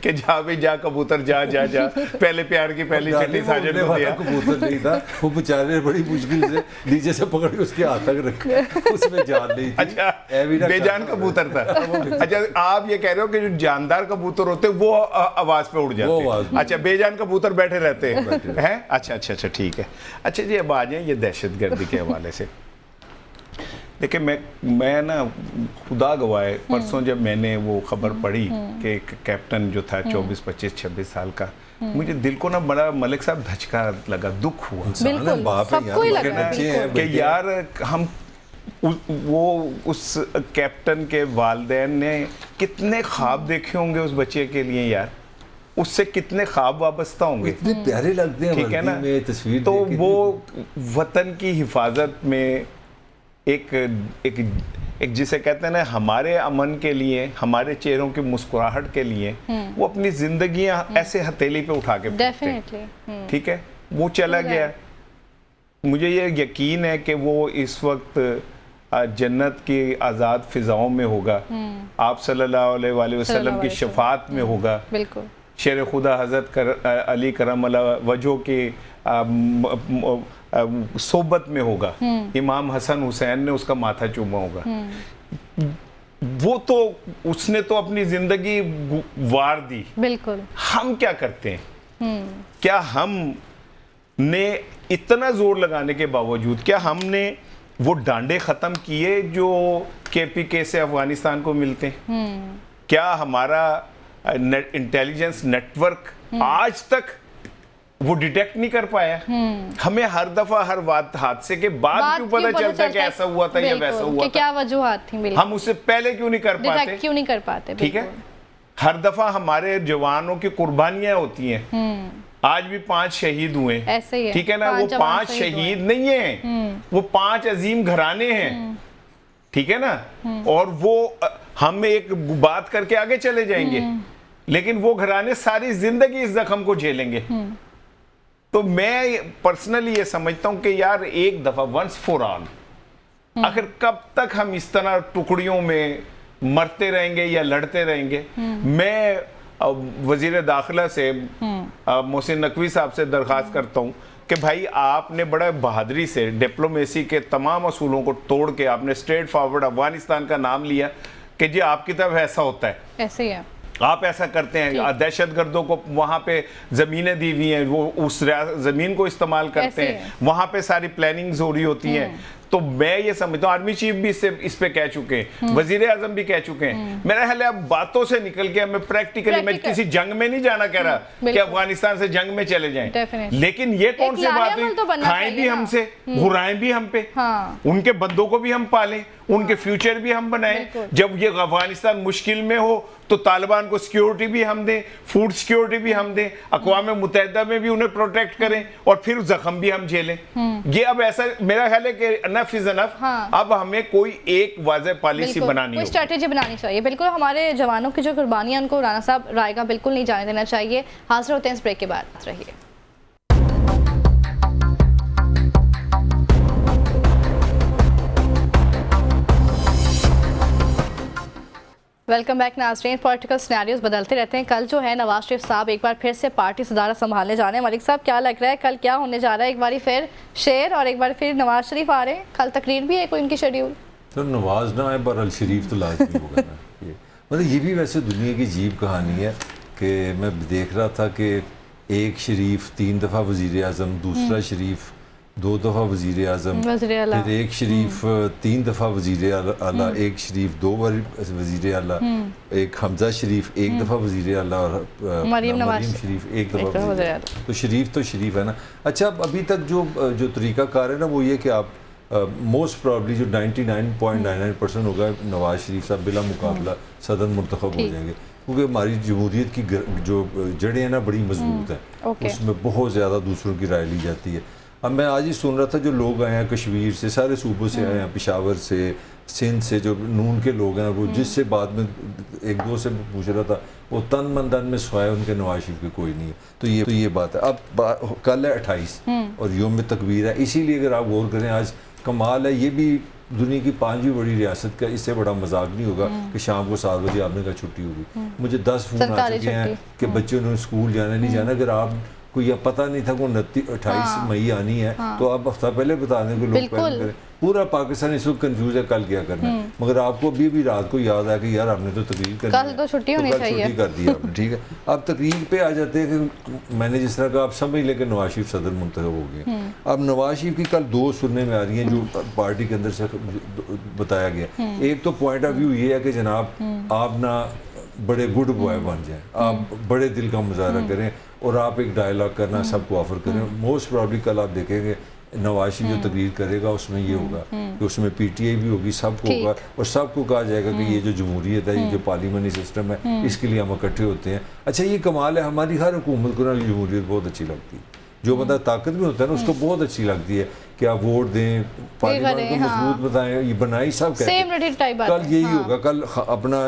कि जा भाई जा कबूतर जा जा जा, पहले प्यार की पहली छठी साजन को दिया। कबूतर नहीं था वो, बेचारे ने बड़ी मुश्किल से नीचे से पकड़ के उसके हाथ तक रखा, उसमें जान नहीं थी। अच्छा, बेजान कबूतर था। अच्छा, आप ये कह रहे हो कि जो जानदार कबूतर होते वो आवाज पे उड़ जाते, अच्छा बेजान कबूतर बैठे रहते हैं। अच्छा अच्छा अच्छा, ठीक है। अच्छा जी, अब आ जाए ये दहशतगर्दी के हवाले से। देखिए मैं ना खुदा गवाए, परसों जब मैंने वो खबर पढ़ी कि एक कैप्टन जो था 24, 25, 26 साल का, मुझे दिल को ना बड़ा मलिक साहब धचका लगा, दुख हुआ। बिल्कुल, सबको ही लगा कि यार हम वो उस कैप्टन के वालिदैन ने कितने ख्वाब देखे होंगे उस बच्चे के लिए यार, उससे कितने ख्वाब वाबस्ता होंगे, इतने प्यारे लगते हैं, ठीक है ना, तस्वीर। तो वो वतन की हिफाजत में एक जिसे कहते हैं ना, हमारे अमन के लिए, हमारे चेहरों की मुस्कुराहट के लिए वो अपनी जिंदगियां ऐसे हथेली पे उठा के, डेफिनेटली, ठीक है, वो चला गया। मुझे ये यकीन है कि वो इस वक्त जन्नत की आज़ाद फिजाओं में होगा, आप सल्लल्लाहु अलैहि वसल्लम की शफात में होगा, बिल्कुल, शेर खुदा हज़रत अली करम अल्लाह वजह की सोबत में होगा, इमाम हसन हुसैन ने उसका माथा चूमा होगा। वो तो उसने तो अपनी जिंदगी वार दी, बिल्कुल। हम क्या करते हैं? क्या हम ने इतना जोर लगाने के बावजूद क्या हमने वो डांडे खत्म किए जो KPK से अफगानिस्तान को मिलते हैं? क्या हमारा इंटेलिजेंस नेटवर्क आज तक वो डिटेक्ट नहीं कर पाया? हमें हर दफा हर हादसे के बाद क्यों पता चलता है कि ऐसा हुआ था या वैसा हुआ था, क्या वजूहात थी, हम उससे पहले क्यों नहीं कर पाते? ठीक है, हर दफा हमारे जवानों की कुर्बानियां होती हैं। आज भी 5 शहीद हुए, ठीक है ना, वो 5 शहीद नहीं है, वो 5 अजीम घराने हैं, ठीक है ना, और वो हम एक बात करके आगे चले जाएंगे, लेकिन वो घराने सारी जिंदगी इस जख्म को झेलेंगे। तो मैं पर्सनली ये समझता हूं कि यार एक दफा वंस फॉर ऑल, आखिर कब तक हम इस तरह टुकड़ियों में मरते रहेंगे या लड़ते रहेंगे? मैं वजीर दाखिला से मोहसिन नकवी साहब से दरख्वास्त करता हूं कि भाई आपने बड़ा बहादुरी से डिप्लोमेसी के तमाम असूलों को तोड़ के आपने स्ट्रेट फॉरवर्ड अफगानिस्तान का नाम लिया कि जी आपकी तरफ ऐसा होता है, ऐसे ही है, आप ऐसा करते हैं, दहशतगर्दों को वहां पे जमीनें दी हुई हैं, वो उस जमीन को इस्तेमाल करते हैं, वहां पे सारी प्लानिंग्स हो रही होती हैं। तो मैं ये समझता हूँ, आर्मी चीफ भी इस पे कह चुके हैं, वजीर आजम भी कह चुके हैं। मेरा ख्याल है अब बातों से निकल के हमें प्रैक्टिकली, मैं किसी जंग में नहीं जाना कह रहा कि अफगानिस्तान से जंग में चले जाएं, लेकिन ये कौन सी बात हुई, खाएं भी हमसे, घुराएं भी हम पे, उनके बंदों को भी हम पालें, उनके फ्यूचर भी हम बनाएं। जब ये अफगानिस्तान मुश्किल में हो तो तालिबान को सिक्योरिटी भी हम दें, फूड सिक्योरिटी भी हम दें, अक़वाम मुत्तहिदा में भी उन्हें प्रोटेक्ट करें, और फिर जख्म भी हम झेलें। ये अब ऐसा मेरा ख्याल है कि ना इनफ इज इनफ। हाँ। अब हमें कोई एक वाज़ेह पॉलिसी बनानी कोई होगी, स्ट्रेटेजी बनानी चाहिए। बिल्कुल, हमारे जवानों की जो कुर्बानियां उनको राना साहब रायगा बिल्कुल नहीं जाने देना चाहिए। हाजिर होते हैं इस ब्रेक के बाद, रहिए। वेलकम बैक नाज़रीन। पॉलिटिकल सिनेरियोज बदलते रहते हैं। कल जो है नवाज शरीफ साहब एक बार फिर से पार्टी सदारत संभालने जा रहे हैं। मलिक साहब, क्या लग रहा है कल क्या होने जा रहा है? एक बार फिर शेर और एक बार फिर नवाज शरीफ आ रहे हैं। कल तकरीर भी है कोई इनकी शेड्यूल? तो नवाज ना है पर अल शरीफ तो लाजमी होगा ना। ये मतलब ये भी वैसे दुनिया की अजीब कहानी है कि मैं देख रहा था कि एक शरीफ 3 दफ़ा वज़ीर आज़म, दूसरा शरीफ 2 दफ़ा वज़ीर आज़म, फिर एक शरीफ 3 दफ़ा वज़ीर आला, एक शरीफ 2 बार वज़ीर आला, एक हमजा शरीफ 1 दफ़ा वज़ीर आला और मरीम शरीफ 1 दफ़ा वज़ीर आला। तो शरीफ है ना। अच्छा, अब अभी तक जो तरीक़ाकार है ना वो ये कि आप मोस्ट प्रॉब्ली जो 99.99% होगा नवाज शरीफ साहब बिला मुकाबला सदर मुंतखब हो जाएंगे, क्योंकि हमारी जमहूरियत की जो जड़ें हैं ना बड़ी मजबूत हैं, उसमें बहुत ज़्यादा दूसरों की राय ली जाती है। अब मैं आज ही सुन रहा था जो लोग आए हैं कश्मीर से, सारे सूबों से आए हैं, पेशावर से, सिंध से, जो नून के लोग हैं, वो जिससे बाद में एक दो से पूछ रहा था, वो तन मन धन में सोए उनके नवाज शरीफ के कोई नहीं है। तो ये बात है। अब कल है 28 और योम तकबीर है, इसीलिए अगर आप गौर करें आज कमाल है, ये भी दुनिया की 5वीं बड़ी रियासत का, इससे बड़ा मजाक नहीं होगा कि शाम को 7 बजे आपने कहा छुट्टी होगी। मुझे 10 फोन आ चुके हैं कि बच्चों ने स्कूल जाना नहीं जाना। अगर आप कोई यह पता नहीं था कि 28 मई आनी है तो आप हफ्ता पहले बता दें कि लोग पहले करें। पूरा पाकिस्तान इस वक्त कंफ्यूज है कल क्या करना है, मगर आपको अभी रात को याद आया कि यार हमने तो तकरीर करनी है, कल तो छुट्टी होनी चाहिए, छुट्टी कर दी आपने। ठीक है, अब तकरीर पे आ जाते हैं कि मैंने जिस तरह का आप समझ लें कि नवाज शरीफ सदर मुंतखब हो गए। अब नवाज शरीफ की कल 2 सुनने में आ रही हैं जो पार्टी के अंदर से बताया गया। एक तो पॉइंट ऑफ व्यू ये है कि जनाब आप ना बड़े गुड बॉय बन जाएं, आप बड़े दिल का मुजाहरा करें और आप एक डायलॉग करना सबको ऑफर करें। मोस्ट प्रॉब्ली कल आप देखेंगे नवाज शरीफ जो तकरीर करेगा उसमें ये होगा कि उसमें पीटीआई भी होगी, सबको होगा और सबको कहा जाएगा कि ये जो जमहूरियत है, ये जो पार्लियामेंट्री सिस्टम है, इसके लिए हम इकट्ठे होते हैं। अच्छा, ये कमाल है, हमारी हर हुकूमत को ना जमहूरियत बहुत अच्छी लगती है। जो बंदा ताकत में होता है ना उसको बहुत अच्छी लगती है कि आप वोट दें, पार्लियामेंट को मजबूत बताएं, ये बनाई सब कहते हैं। कल यही होगा, कल अपना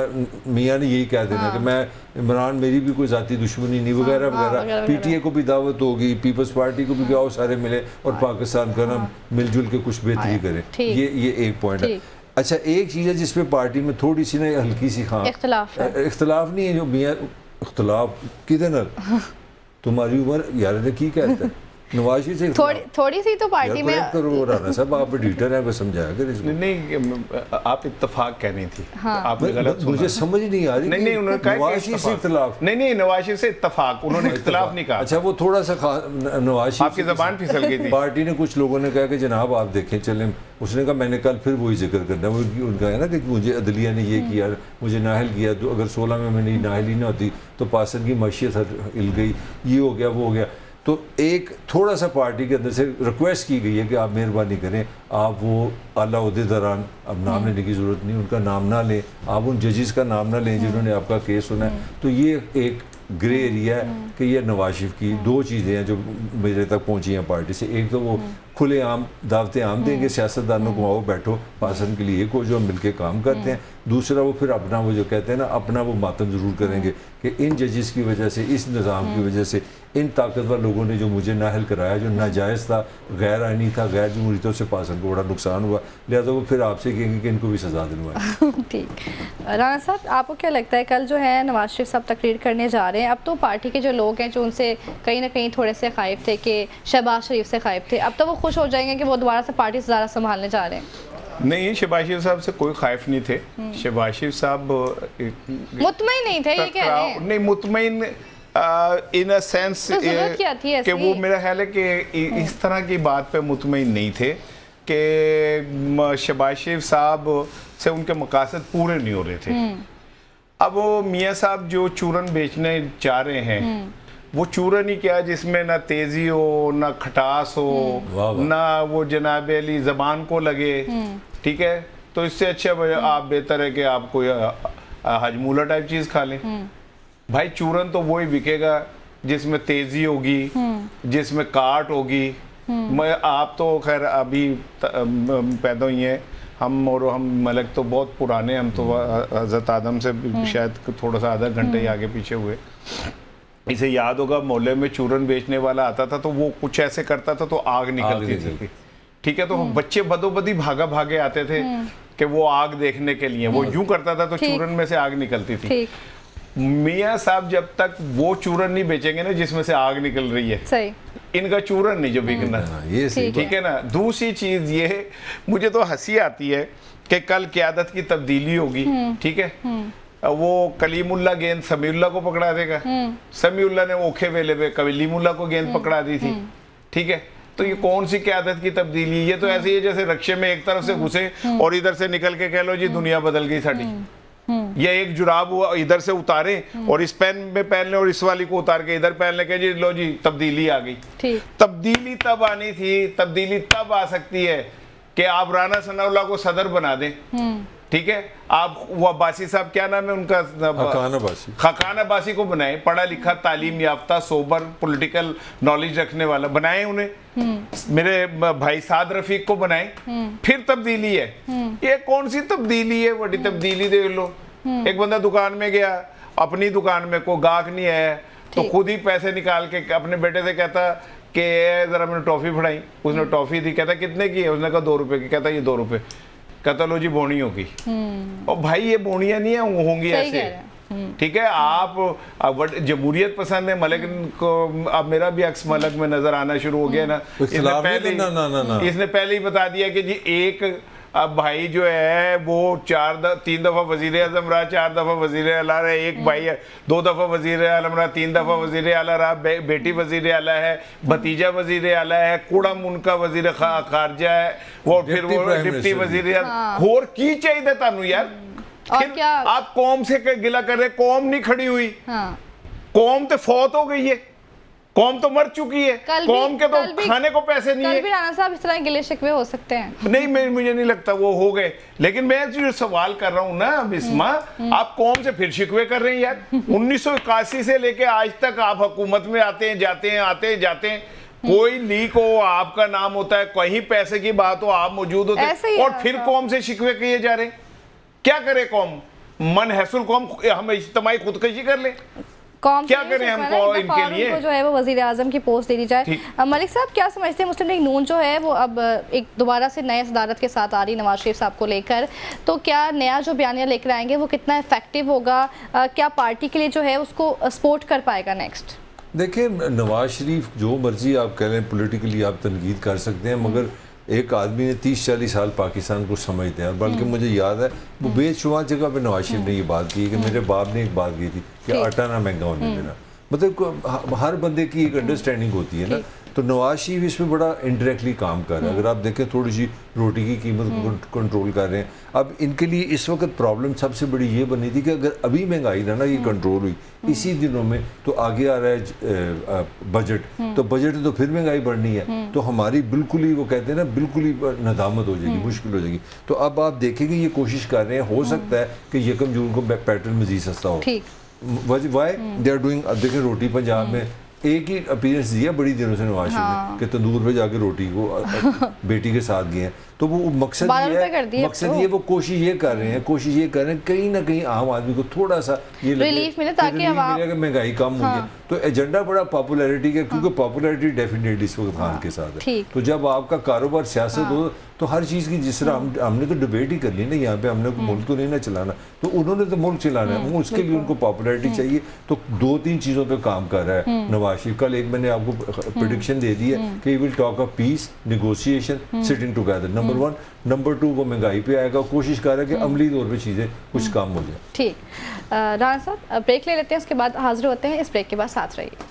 मियाँ ने यही कह देना कि मैं इमरान, मेरी भी कोई ज़ाती दुश्मनी नहीं वगैरह वगैरह। पीटीए को भी दावत होगी, पीपल्स पार्टी को भी आओ सारे मिले और पाकिस्तान का ना मिलजुल के कुछ बेहतरी करें। ये एक पॉइंट है। अच्छा, एक चीज़ है जिसपे पार्टी में थोड़ी सी ना हल्की सी इख्तलाफ नहीं है, जो मियाँ इख्तलाफ किधर ना तुम्हारी उम्र यार ने की कहता है नवाज शरीफ से थोड़ी सी तो पार्टी में करो राना साहब, आप एडिटर हैं, समझाया कर इसको। नहीं, आप इत्तेफाक कहनी थी, आपने गलत सुना। मुझे समझ नहीं आ रही। नहीं, उन्होंने कहा नवाज शरीफ से इख्तलाफ नहीं, नवाज शरीफ से इत्तेफाक, उन्होंने इख्तलाफ नहीं कहा। अच्छा, वो थोड़ा सा नवाज शरीफ आपकी ज़बान फिसल गई थी। पार्टी ने कुछ लोगों ने कहा कि जनाब आप देखें चलें, उसने कहा मैंने कल फिर वही जिक्र करना है। वो उनका है ना कि मुझे अदलिया ने ये किया, मुझे नाहल किया, तो अगर 16 में मैंने नाहल ही ना होती तो पासन की मशीयत हिल गई, ये हो गया वो हो गया। तो एक थोड़ा सा पार्टी के अंदर से रिक्वेस्ट की गई है कि आप मेहरबानी करें, आप वो आला ओहदेदारान, अब नाम लेने की ज़रूरत नहीं, उनका नाम ना लें, आप उन जजेस का नाम ना लें जिन्होंने आपका केस सुना है। तो ये एक ग्रे एरिया है कि ये नवाज शरीफ की 2 चीज़ें हैं जो मेरे तक पहुंची हैं पार्टी से। एक तो वो खुले आम दावतें आम देंगे सियासतदानों को, आओ बैठो पासन के लिए को जो हम मिलके काम करते हैं। दूसरा वो फिर अपना वो जो कहते हैं ना, अपना वो मातम ज़रूर करेंगे कि इन जजेस की वजह से, इस निज़ाम की वजह से, इन ताकतवर लोगों ने जो मुझे नाहल कराया, जो नाजायज़ था, गैर आइनी था, गैर जमहूरियतों से पासन को बड़ा नुकसान हुआ, लिहाजा वो फिर आपसे कहेंगे कि इनको भी सज़ा दिलवाएं। ठीक, राना साहब आपको क्या लगता है कल जो है नवाज शरीफ साहब तकरीर करने जा रहे हैं, अब तो पार्टी के जो लोग हैं जो उनसे कहीं ना कहीं थोड़े से खाइफ थे कि शहबाज शरीफ से खाइफ थे, अब तो वो खुश हो जाएंगे कि वो दोबारा से पार्टी ज़्यादा संभालने जा रहे हैं? नहीं, शहबाज शरीफ साहब से कोई खाइफ नहीं थे। शहबाज शरीफ साहब मुतमईन नहीं थे, ये कह रहे हैं। नहीं, मुतमईन इन अ सेंस कि वो मेरा ख्याल है कि इस तरह की बात पे मुतमईन नहीं थे कि शहबाज शरीफ साहब से उनके मकासद पूरे नहीं हो रहे थे। अब वो मियाँ साहब जो चूरन बेचने जा रहे हैं, वो चूरन ही क्या जिसमें ना तेजी हो, ना खटास हो, ना वो जनाब अली जबान को लगे। ठीक है, तो इससे अच्छा आप बेहतर है कि आप कोई हजमूला टाइप चीज खा लें। भाई चूरन तो वही बिकेगा जिसमें तेजी होगी, जिसमें काट होगी, मैं आप तो खैर अभी पैदा हुई हैं, हम मलक तो बहुत पुराने, हम तो हज़रत आदम से शायद थोड़ा सा आधा घंटे ही आगे पीछे हुए। इसे याद होगा मोहल्ले में चूरन बेचने वाला आता था तो वो कुछ ऐसे करता था तो आग निकलती थी, ठीक है, तो बच्चे बदोबदी भागे आते थे कि वो आग देखने के लिए, वो यूं करता था तो चूरन में से आग निकलती थी। मियाँ साहब जब तक वो चूरन नहीं बेचेंगे ना जिसमें से आग निकल रही है, सही, इनका चूरन नहीं जो बिकना, ये ठीक है ना। दूसरी चीज ये मुझे तो हंसी आती है कि कल क़यादत की तब्दीली होगी, ठीक है, वो कलीमुल्ला गेंद समीउल्ला को पकड़ा देगा, समीउल्ला ने ओखे वेले पे कलीमुल्ला को गेंद पकड़ा दी थी, ठीक है, तो ये कौन सी क़यादत की तब्दीली? ये तो ऐसे ही है जैसे रक्शे में एक तरफ से घुसे और इधर से निकल के कह लो जी दुनिया बदल गई साड़ी, ये एक जुराब हुआ इधर से उतारे और इस पेन में पहन ले और इस वाली को उतार के इधर पहन ले के जी लो जी तब्दीली आ गई। तब्दीली तब आनी थी, तब्दीली तब आ सकती है कि आप राना सनाउल्लाह को सदर बना दें, ठीक है, आप वो अब्बासी साहब क्या नाम है उनका, खाकान अब्बासी को बनाए, पढ़ा लिखा तालीम याफ्ता सोबर पॉलिटिकल नॉलेज रखने वाला बनाए उन्हें, मेरे भाई साद रफीक को बनाए, फिर तब्दीली है। ये कौन सी तब्दीली है? बड़ी तब्दीली देख लो, एक बंदा दुकान में गया, अपनी दुकान में कोई गाहक नहीं आया तो खुद ही पैसे निकाल के अपने बेटे से कहता कि जरा मैंने टॉफी फड़ाई, उसने टॉफी दी, कहता कितने की है? उसने कहा 2 रुपए की, कहता ये 2 रुपए, कहता लो जी बोनी होगी। और भाई ये बोनियां नहीं है, होंगी ऐसे, ठीक है। आप जमहूरियत पसंद है, मलिक को अब मेरा भी अक्स मलक में नजर आना शुरू हो गया ना, इसने पहले ही बता दिया कि जी एक अब भाई जो है वो 3 दफा वजीर आजम रहा, 4 दफा वजीर आला रहा, एक भाई 2 दफा वजीर आलम रहा, 3 दफा वजीर आला रहा, बेटी वजीर आला है, भतीजा वजीर आला है, कुड़म उनका वजीर खारजा है, वो फिर वो डिप्टी वजीर होर की चाहिए तानू यार। और क्या आप कौम से गिला कर रहे, कौम नहीं खड़ी हुई, कौम तो फौत हो गई है, कौम तो मर चुकी है, कौम के तो खाने को पैसे नहीं है। कल भी राणा साहब इस तरह गिले शिकवे हो सकते हैं? नहीं, मुझे नहीं लगता वो हो गए, लेकिन मैं जो सवाल कर रहा हूँ ना बिस्मा, आप कौम से फिर शिकवे कर रहे हैं यार। 1981 से लेके आज तक आप हुकूमत में आते हैं जाते हैं, कोई लीक हो आपका नाम होता है, कहीं पैसे की बात हो आप मौजूद होते हैं, और फिर कौम से शिकवे किए जा रहे हैं। क्या करे कौम? मन हैसुल कौम हम इज्तिमाई खुदकशी कर ले, क्या करें हमको इनके लिए जो है वो वजीर आजम की पोस्ट दे दी जाए। मलिक साहब क्या समझते हैं, मुस्लिम लीग नून जो है वो अब एक दोबारा से नए सदारत के साथ आ रही नवाज शरीफ साहब को लेकर, तो क्या नया जो बयानिया लेकर आएंगे वो कितना इफेक्टिव होगा? क्या पार्टी के लिए जो है उसको सपोर्ट कर पाएगा नेक्स्ट? देखिए नवाज शरीफ जो मर्जी आप कह लें, पॉलिटिकली आप तनकीद कर सकते हैं, मगर एक आदमी ने 30-40 साल पाकिस्तान को समझते हैं। बल्कि मुझे याद है वो बेशुमार जगह पे नवाज शरीफ ने ये बात की कि मेरे बाप ने एक बात की थी कि आटा ना महंगा होने देना। मतलब हर बंदे की एक अंडरस्टैंडिंग होती है ना, तो नवाज शरीफ इसमें बड़ा इंडायरेक्टली काम कर रहा है। अगर आप देखें थोड़ी सी रोटी की कीमत को कंट्रोल कर रहे हैं। अब इनके लिए इस वक्त प्रॉब्लम सबसे बड़ी ये बनी थी कि अगर अभी महंगाई ना ये कंट्रोल हुई इसी दिनों में, तो आगे आ रहा है बजट, तो बजट तो फिर महंगाई बढ़नी है, तो हमारी बिल्कुल ही वो कहते हैं ना बिल्कुल ही नदामत हो जाएगी, मुश्किल हो जाएगी। तो अब आप देखेंगे ये कोशिश कर रहे हैं, हो सकता है कि 1 जून को पेट्रोल मजीद सस्ता हो। वाई दे आर डूइंग, अब देखें रोटी पंजाब में एक ही अपीयरेंस दिया बड़ी दिनों से नवाज शरीफ ने कि तंदूर पे जाके रोटी को बेटी के साथ गए हैं, तो वो मकसद ये वो कोशिश ये कर रहे हैं कहीं ना कहीं आम आदमी को थोड़ा सा ये रिलीफ मिले ताकि महंगाई कम हुई है। तो एजेंडा बड़ा पॉपुलैरिटी का, क्योंकि पॉपुलैरिटी डेफिनेटली इस वक्त खान के साथ है। तो जब आपका कारोबार सियासत हो तो हर चीज़ की, जिस तरह हमने तो डिबेट ही करनी ना यहाँ पे, हमने मुल्क तो नहीं ना चलाना, तो उन्होंने तो मुल्क चलाना है, उसके लिए उनको पॉपुलैरिटी चाहिए। तो 2-3 चीज़ों पे काम कर रहा है नवाज शरीफ। कल एक मैंने आपको प्रेडिक्शन दे दी है कि will talk of peace, negotiation, sitting together, number 1। Number 2 वो महंगाई पे आएगा, कोशिश कर रहा है कि अमली तौर पे चीज़ें कुछ कम हो जाए। ठीक, राणा साहब ब्रेक ले लेते हैं, उसके बाद हाजिर होते हैं। इस ब्रेक के बाद साथ रहिए।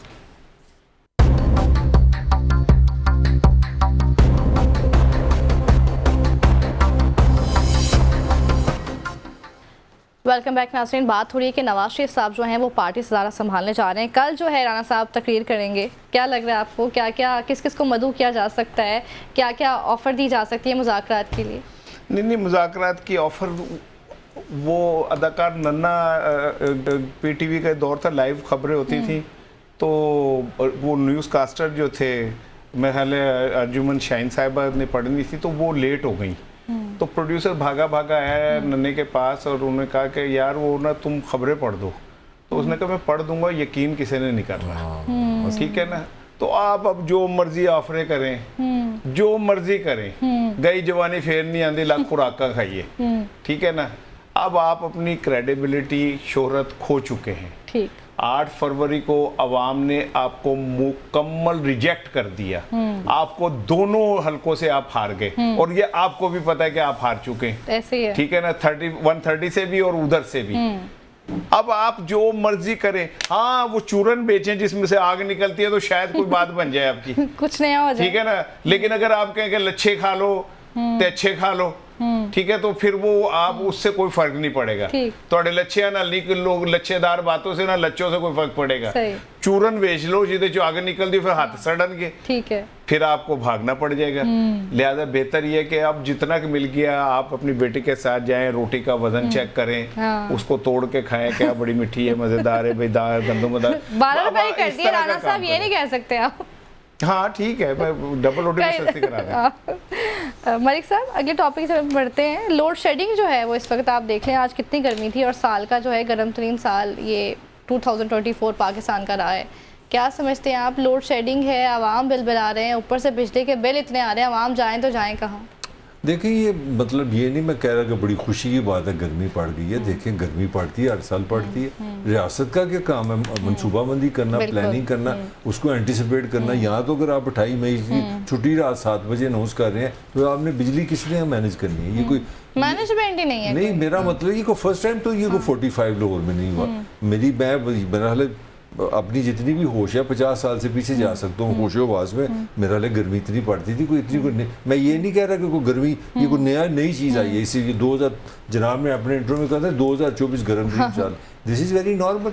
वेलकम बैक नाज़रीन। बात हो रही है कि नवाज शरीफ साहब जो हैं वो पार्टी सदारा संभालने जा रहे हैं। कल जो है राणा साहब तकरीर करेंगे, क्या लग रहा है आपको? क्या क्या किस किस को मदऊ किया जा सकता है, क्या क्या ऑफ़र दी जा सकती है मुज़ाकरात के लिए? नहीं, मुज़ाकरात की ऑफ़र, वो अदाकार नन्ना PTV का दौर था, लाइव खबरें होती थी, तो वो न्यूज़ कास्टर जो थे मेरे ख्याल है अर्जुमन शाहीन साहिबा ने पढ़नी थी, तो वो लेट हो गई। तो प्रोड्यूसर भागा भागा आया नन्हे के पास और उन्होंने कहा कि यार वो ना तुम खबरें पढ़ दो। तो उसने कहा मैं पढ़ दूंगा, यकीन किसी ने नहीं करना, ठीक है ना। तो आप अब जो मर्जी ऑफरें करें, जो मर्जी करें, गई जवानी फेर नहीं आती, लाख खुराका खाइए, ठीक है ना। अब आप अपनी क्रेडिबिलिटी, शोहरत खो चुके हैं। ठीक। 8 फरवरी को अवाम ने आपको मुकम्मल रिजेक्ट कर दिया, आपको दोनों हलकों से आप हार गए, और ये आपको भी पता है कि आप हार चुके हैं, ऐसे ही है, ठीक है ना। 130 से भी और उधर से भी। अब आप जो मर्जी करें, हाँ वो चूरन बेचें जिसमें से आग निकलती है, तो शायद कोई बात बन जाए आपकी, कुछ नया हो जाए, ठीक है ना। लेकिन अगर आप कहें कि लच्छे खा लो ते अच्छे खा लो, ठीक है, तो फिर वो आप उससे कोई फर्क नहीं पड़ेगा। थोड़े लच्छे ना लोग लच्छेदार बातों से ना लच्छों से कोई फर्क पड़ेगा। चूरन बेच लो जिदे चो आग निकलती, फिर हाथ सड़न के, ठीक है, फिर आपको भागना पड़ जाएगा। लिहाजा बेहतर ये कि आप जितना मिल गया आप अपनी बेटी के साथ जाएं, रोटी का वजन चेक करें, उसको तोड़ के खाएं, क्या बड़ी मीठी है, मजेदार है भाई, दाल गंदम दाल। 12 रुपए कर दिए राणा साहब, ये नहीं कह सकते आप। हाँ ठीक है, मैं डबल रोटी में सस्ती करा दूं। मलिक साहब अगले टॉपिक से बढ़ते हैं। लोड शेडिंग जो है वो इस वक्त आप देख लें, आज कितनी गर्मी थी, और साल का जो है गर्म तरीन साल ये 2024 पाकिस्तान का रहा है। क्या समझते हैं आप, लोड शेडिंग है, आवाम बिल बिला रहे हैं, ऊपर से बिजली के बिल इतने आ रहे हैं, आवाम जाएं तो जाएं कहाँ? देखें, ये मतलब ये नहीं मैं कह रहा कि बड़ी खुशी की बात है गर्मी पड़ गई है। देखें गर्मी पड़ती है, हर साल पड़ती है। रियासत का क्या काम है? मनसूबाबंदी करना, प्लानिंग करना, उसको एंटिसिपेट करना। यहाँ तो अगर आप 28 मई की छुट्टी रात 7 बजे अनाउंस कर रहे हैं, तो आपने बिजली किस लिए मैनेज करनी है? ये कोई मैनेजमेंट ही नहीं है। नहीं, मेरा मतलब ये को फर्स्ट टाइम तो ये को 45 लोगों में नहीं हुआ। मेरा हाल अपनी जितनी भी होश है 50 साल से पीछे जा सकता हूँ होशो आवाज में, मेरा लिए गर्मी इतनी पड़ती थी, कोई इतनी कोई नहीं। मैं ये नहीं कह रहा कि कोई गर्मी ये कोई नई चीज़ आई है। इसीलिए 2000 जनाब ने अपने इंटरव्यू में कहा था 2024 गर्म साल, दिस इज़ वेरी नॉर्मल।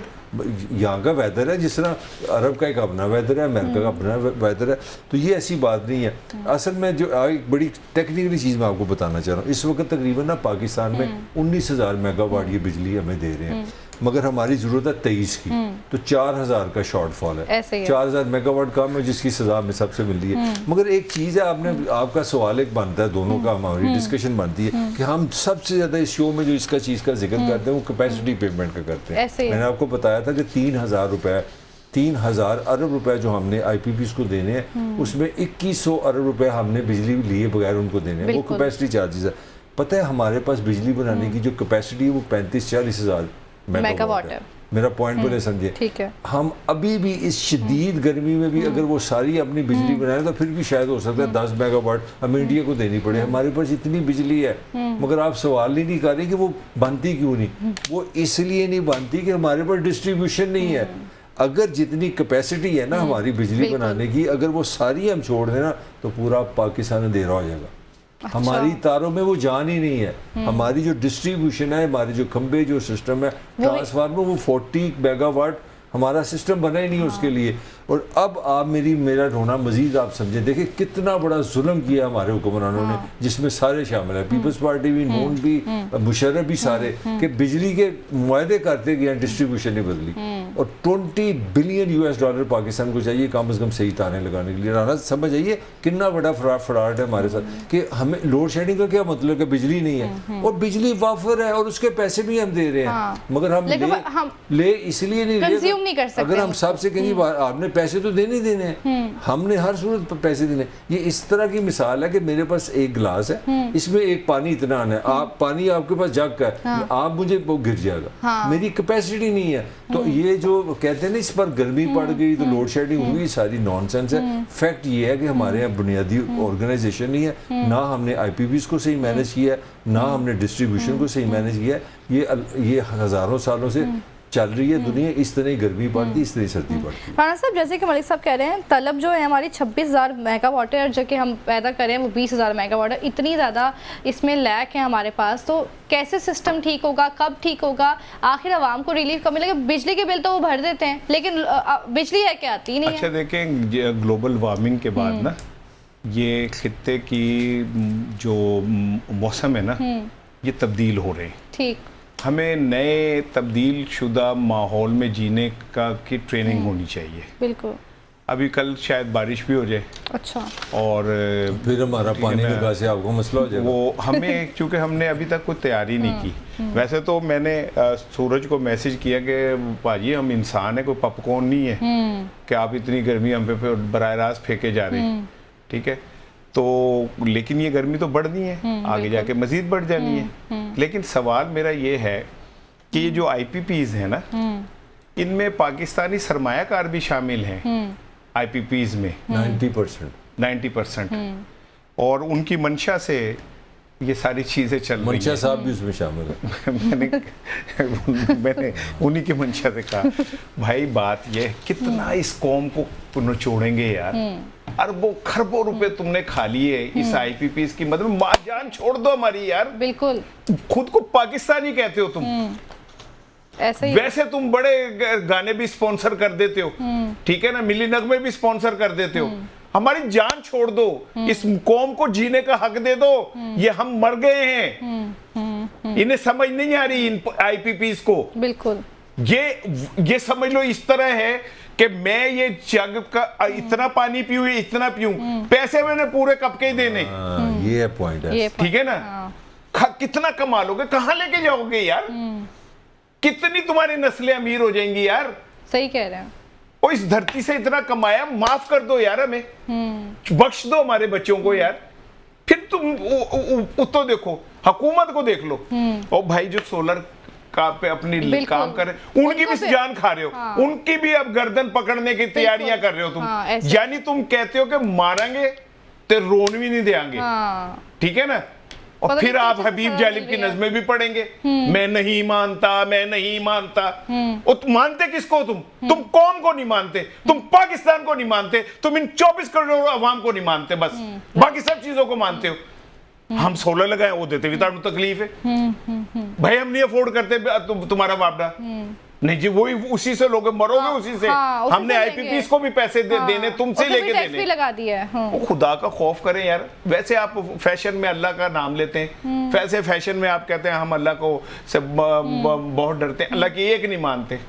यहाँ का वेदर है जिस तरह अरब का एक अपना वेदर है, अमेरिका का अपना वेदर है, तो ये ऐसी बात नहीं है। असल में जो एक बड़ी टेक्निकली चीज़ मैं आपको बताना चाह रहा हूँ, इस वक्त तकरीबन ना पाकिस्तान में 19,000 मेगावाट ये बिजली हमें दे रहे हैं, मगर हमारी ज़रूरत है 23 की, तो 4,000 का शॉर्टफॉल है। 4,000 मेगावाट कम है, जिसकी सजा में सबसे मिल रही है। मगर एक चीज़ है, आपका सवाल एक बनता है, दोनों का हमारी डिस्कशन बनती है कि हम सबसे ज़्यादा इस शो में जो इसका चीज़ का जिक्र करते हैं वो कैपेसिटी पेमेंट का करते हैं। मैंने आपको बताया था कि 3,000 अरब रुपए जो हमने IPPs को देने हैं, उसमें 2100 अरब रुपए हमने बिजली लिए बगैर उनको देने हैं, वो कैपेसिटी चार्जेस है। पता है हमारे पास बिजली बनाने की जो कैपेसिटी है वो 35-40 हज़ार मेगावाट है। मेरा पॉइंट बोले समझे, ठीक है। हम अभी भी इस शदीद गर्मी में भी अगर वो सारी अपनी बिजली बनाए तो फिर भी शायद हो सकता है 10 मेगावाट हमें इंडिया को देनी पड़े। हमारे पास इतनी बिजली है, मगर आप सवाल ही नहीं कर रहे कि वो बनती क्यों नहीं। वो इसलिए नहीं बनती कि हमारे पास डिस्ट्रीब्यूशन नहीं है। अगर जितनी कैपेसिटी है ना हमारी बिजली बनाने की, अगर वो सारी हम छोड़ देना तो पूरा पाकिस्तान अंधेरा हो जाएगा। अच्छा। हमारी तारों में वो जान ही नहीं है। हमारी जो डिस्ट्रीब्यूशन है, हमारे जो खंबे जो सिस्टम है ट्रांसफार्मर, वो 40 मेगावाट हमारा सिस्टम बना ही नहीं है उसके लिए। और अब आप मेरा रोना मजीद आप समझे, देखिए कितना बड़ा जुल्म किया हमारे हुक्मरानों ने, जिसमें सारे शामिल है, पीपल्स पार्टी भी, नून भी, मुशर्रफ भी, सारे कि बिजली के मुआहदे करते गए, डिस्ट्रीब्यूशन नहीं बदली। और 20 बिलियन US डॉलर पाकिस्तान को चाहिए कम से कम सही तारें लगाने के लिए। राना समझ आइए कितना बड़ा फ्रॉड है हमारे साथ कि हमें लोड शेडिंग का क्या मतलब कि बिजली नहीं है, और बिजली वाफर है और उसके पैसे भी हम दे रहे हैं, मगर हम ले इसलिए नहीं कर सकते। अगर हम सबसे कहेंगे आपने पैसे तो देने देने हैं, हमने हर सूरत पर पैसे देने। ये इस तरह की मिसाल है कि मेरे पास एक गिलास है, इसमें एक पानी इतना आना है, आप पानी आपके पास जग का है, आप मुझे वो गिर जाएगा, मेरी कैपेसिटी नहीं है। तो ये जो कहते हैं ना इस पर गर्मी पड़ गई तो लोड शेडिंग हुई, सारी नॉनसेंस है। फैक्ट ये है कि हमारे यहाँ बुनियादी ऑर्गेनाइजेशन नहीं है, ना हमने IPPs को सही मैनेज किया है, ना हमने डिस्ट्रीब्यूशन को सही मैनेज किया है। ये हज़ारों सालों से चल रही है दुनिया, इस तरह गर्मी पड़ती, इस तरह सर्दी पड़ती। राणा साहब जैसे कि मलिक साहब कह रहे हैं, तलब जो है हमारी 26,000 मेगावाट है, और जो कि हम पैदा करें वो 20,000 मेगावाट है। इतनी ज़्यादा इसमें लैक है हमारे पास, तो कैसे सिस्टम ठीक होगा, कब ठीक होगा, आखिर आवाम को रिलीफ कब मिलेगा? बिजली के बिल तो वो भर देते हैं, लेकिन बिजली है क्या, आती नहीं है। अच्छा देखें, ग्लोबल वार्मिंग के बाद ना ये खित्ते की जो मौसम है ना ये तब्दील हो रहे हैं। ठीक, हमें नए तब्दील शुदा माहौल में जीने की ट्रेनिंग होनी चाहिए। बिल्कुल। अभी कल शायद बारिश भी हो जाए। अच्छा। और फिर हमारा पानी निकाह से आपको मसला हो जाएगा। वो हमें क्योंकि हमने अभी तक कोई तैयारी नहीं की। वैसे तो मैंने सूरज को मैसेज किया कि भाजी हम इंसान है, कोई पॉपकॉर्न नहीं है कि आप इतनी गर्मी हम पे बराह रास्त फेंके जा रहे हैं, ठीक है। तो लेकिन ये गर्मी तो बढ़नी है, आगे जाके मजीद बढ़ जानी है। लेकिन सवाल मेरा ये है कि ये जो IPPs है ना, इनमें पाकिस्तानी सरमायाकार भी शामिल हैं IPPs में 90%। और उनकी मंशा से ये सारी चीज़ें चल रही हैं। मंशा साहब भी उसमें शामिल है। मैंने उन्हीं की मंशा से कहा भाई बात ये है, कितना इस कौम को निचोड़ेंगे यार। अरबों खरबों रुपए तुमने खा लिए इस IPPs की मदद में। माँ जान छोड़ दो हमारी यार। बिल्कुल। खुद को पाकिस्तानी कहते हो तुम, ऐसे ही। वैसे तुम बड़े गाने भी स्पॉन्सर कर देते हो, ठीक है ना, मिली नगमे भी स्पॉन्सर कर देते हो। हमारी जान छोड़ दो, इस कौम को जीने का हक दे दो। ये हम मर गए हैं। इन्हें समझ नहीं आ रही इन IPPs को। बिल्कुल। ये समझ लो इस तरह है कि मैं ये जग का इतना पानी पीऊं, इतना पीऊं, पैसे मैंने पूरे कप के ही देने। ये पॉइंट है, ठीक है ना। कितना कमा लोगे, कहां लेके जाओगे यार। कितनी तुम्हारी नस्लें अमीर हो जाएंगी यार। सही कह रहे हैं। और इस धरती से इतना कमाया, माफ कर दो यार, हमें बख्श दो हमारे बच्चों को यार। फिर तुम तो देखो, हुकूमत को देख लो। और भाई जो सोलर का पे अपनी काम कर रहे, उनकी भी जान खा रहे हो। हाँ। उनकी भी अब गर्दन पकड़ने की तैयारियां कर रहे हो तुम। हाँ, यानी तुम कहते हो कि मारेंगे तो रोन भी नहीं देंगे। हाँ। ठीक है ना। और फिर आप हबीब जालिब की नज़में भी पढ़ेंगे, मैं नहीं मानता, मैं नहीं मानता। और तुम मानते किसको? तुम कौम को नहीं मानते, तुम पाकिस्तान को नहीं मानते, तुम इन 24 करोड़ अवाम को नहीं मानते, बस बाकी सब चीजों को मानते हो। हम सोलर लगाए, वो देते भी तकलीफ है। भाई हम नहीं अफोर्ड करते तुम्हारा वापडा। नहीं जी, वही उसी से लोग मरोगे। उसी से हमने IPPs को भी पैसे देने, तुमसे लेके देने लगा दिया है। खुदा का खौफ करें यार। वैसे आप फैशन में अल्लाह का नाम लेते हैं, वैसे फैशन में आप कहते हैं हम अल्लाह को से बहुत डरते हैं, अल्लाह की एक नहीं मानते।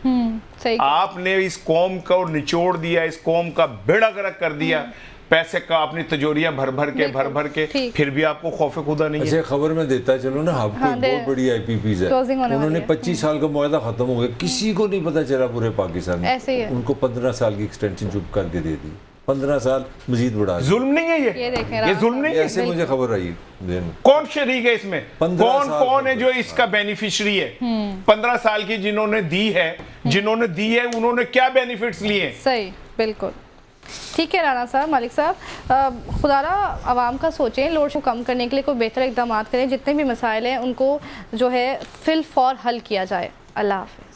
आपने इस कौम को निचोड़ दिया, इस कौम का बेड़ा गर्क कर दिया, पैसे का अपनी तिजोरियां भर भर के, फिर भी आपको खौफ खुदा नहीं है। अच्छा, खबर में देता चलो ना, आपको बहुत बड़ी IPPs है। उन्होंने 25 साल का मुआहदा खत्म हो गया, किसी को नहीं पता चला पूरे पाकिस्तान में। उनको 15 साल की एक्सटेंशन चुप करके दे दी। 15 साल मजीद बढ़ा। जुल्म नहीं है ये जुल्म नहीं है। ऐसे मुझे खबर आई। कौन शरीक है इसमें? कौन है जो इसका बेनिफिशियरी है? 15 साल की जिन्होंने दी है, उन्होंने क्या बेनिफिट्स लिए? सही, बिल्कुल ठीक है। राना साहब, मालिक साहब, खुदारा आवाम का सोचें, लोड को कम करने के लिए कोई बेहतर इकदाम करें, जितने भी मसाइल हैं उनको जो है फिल फॉर हल किया जाए। अल्लाह हाफ़िज़।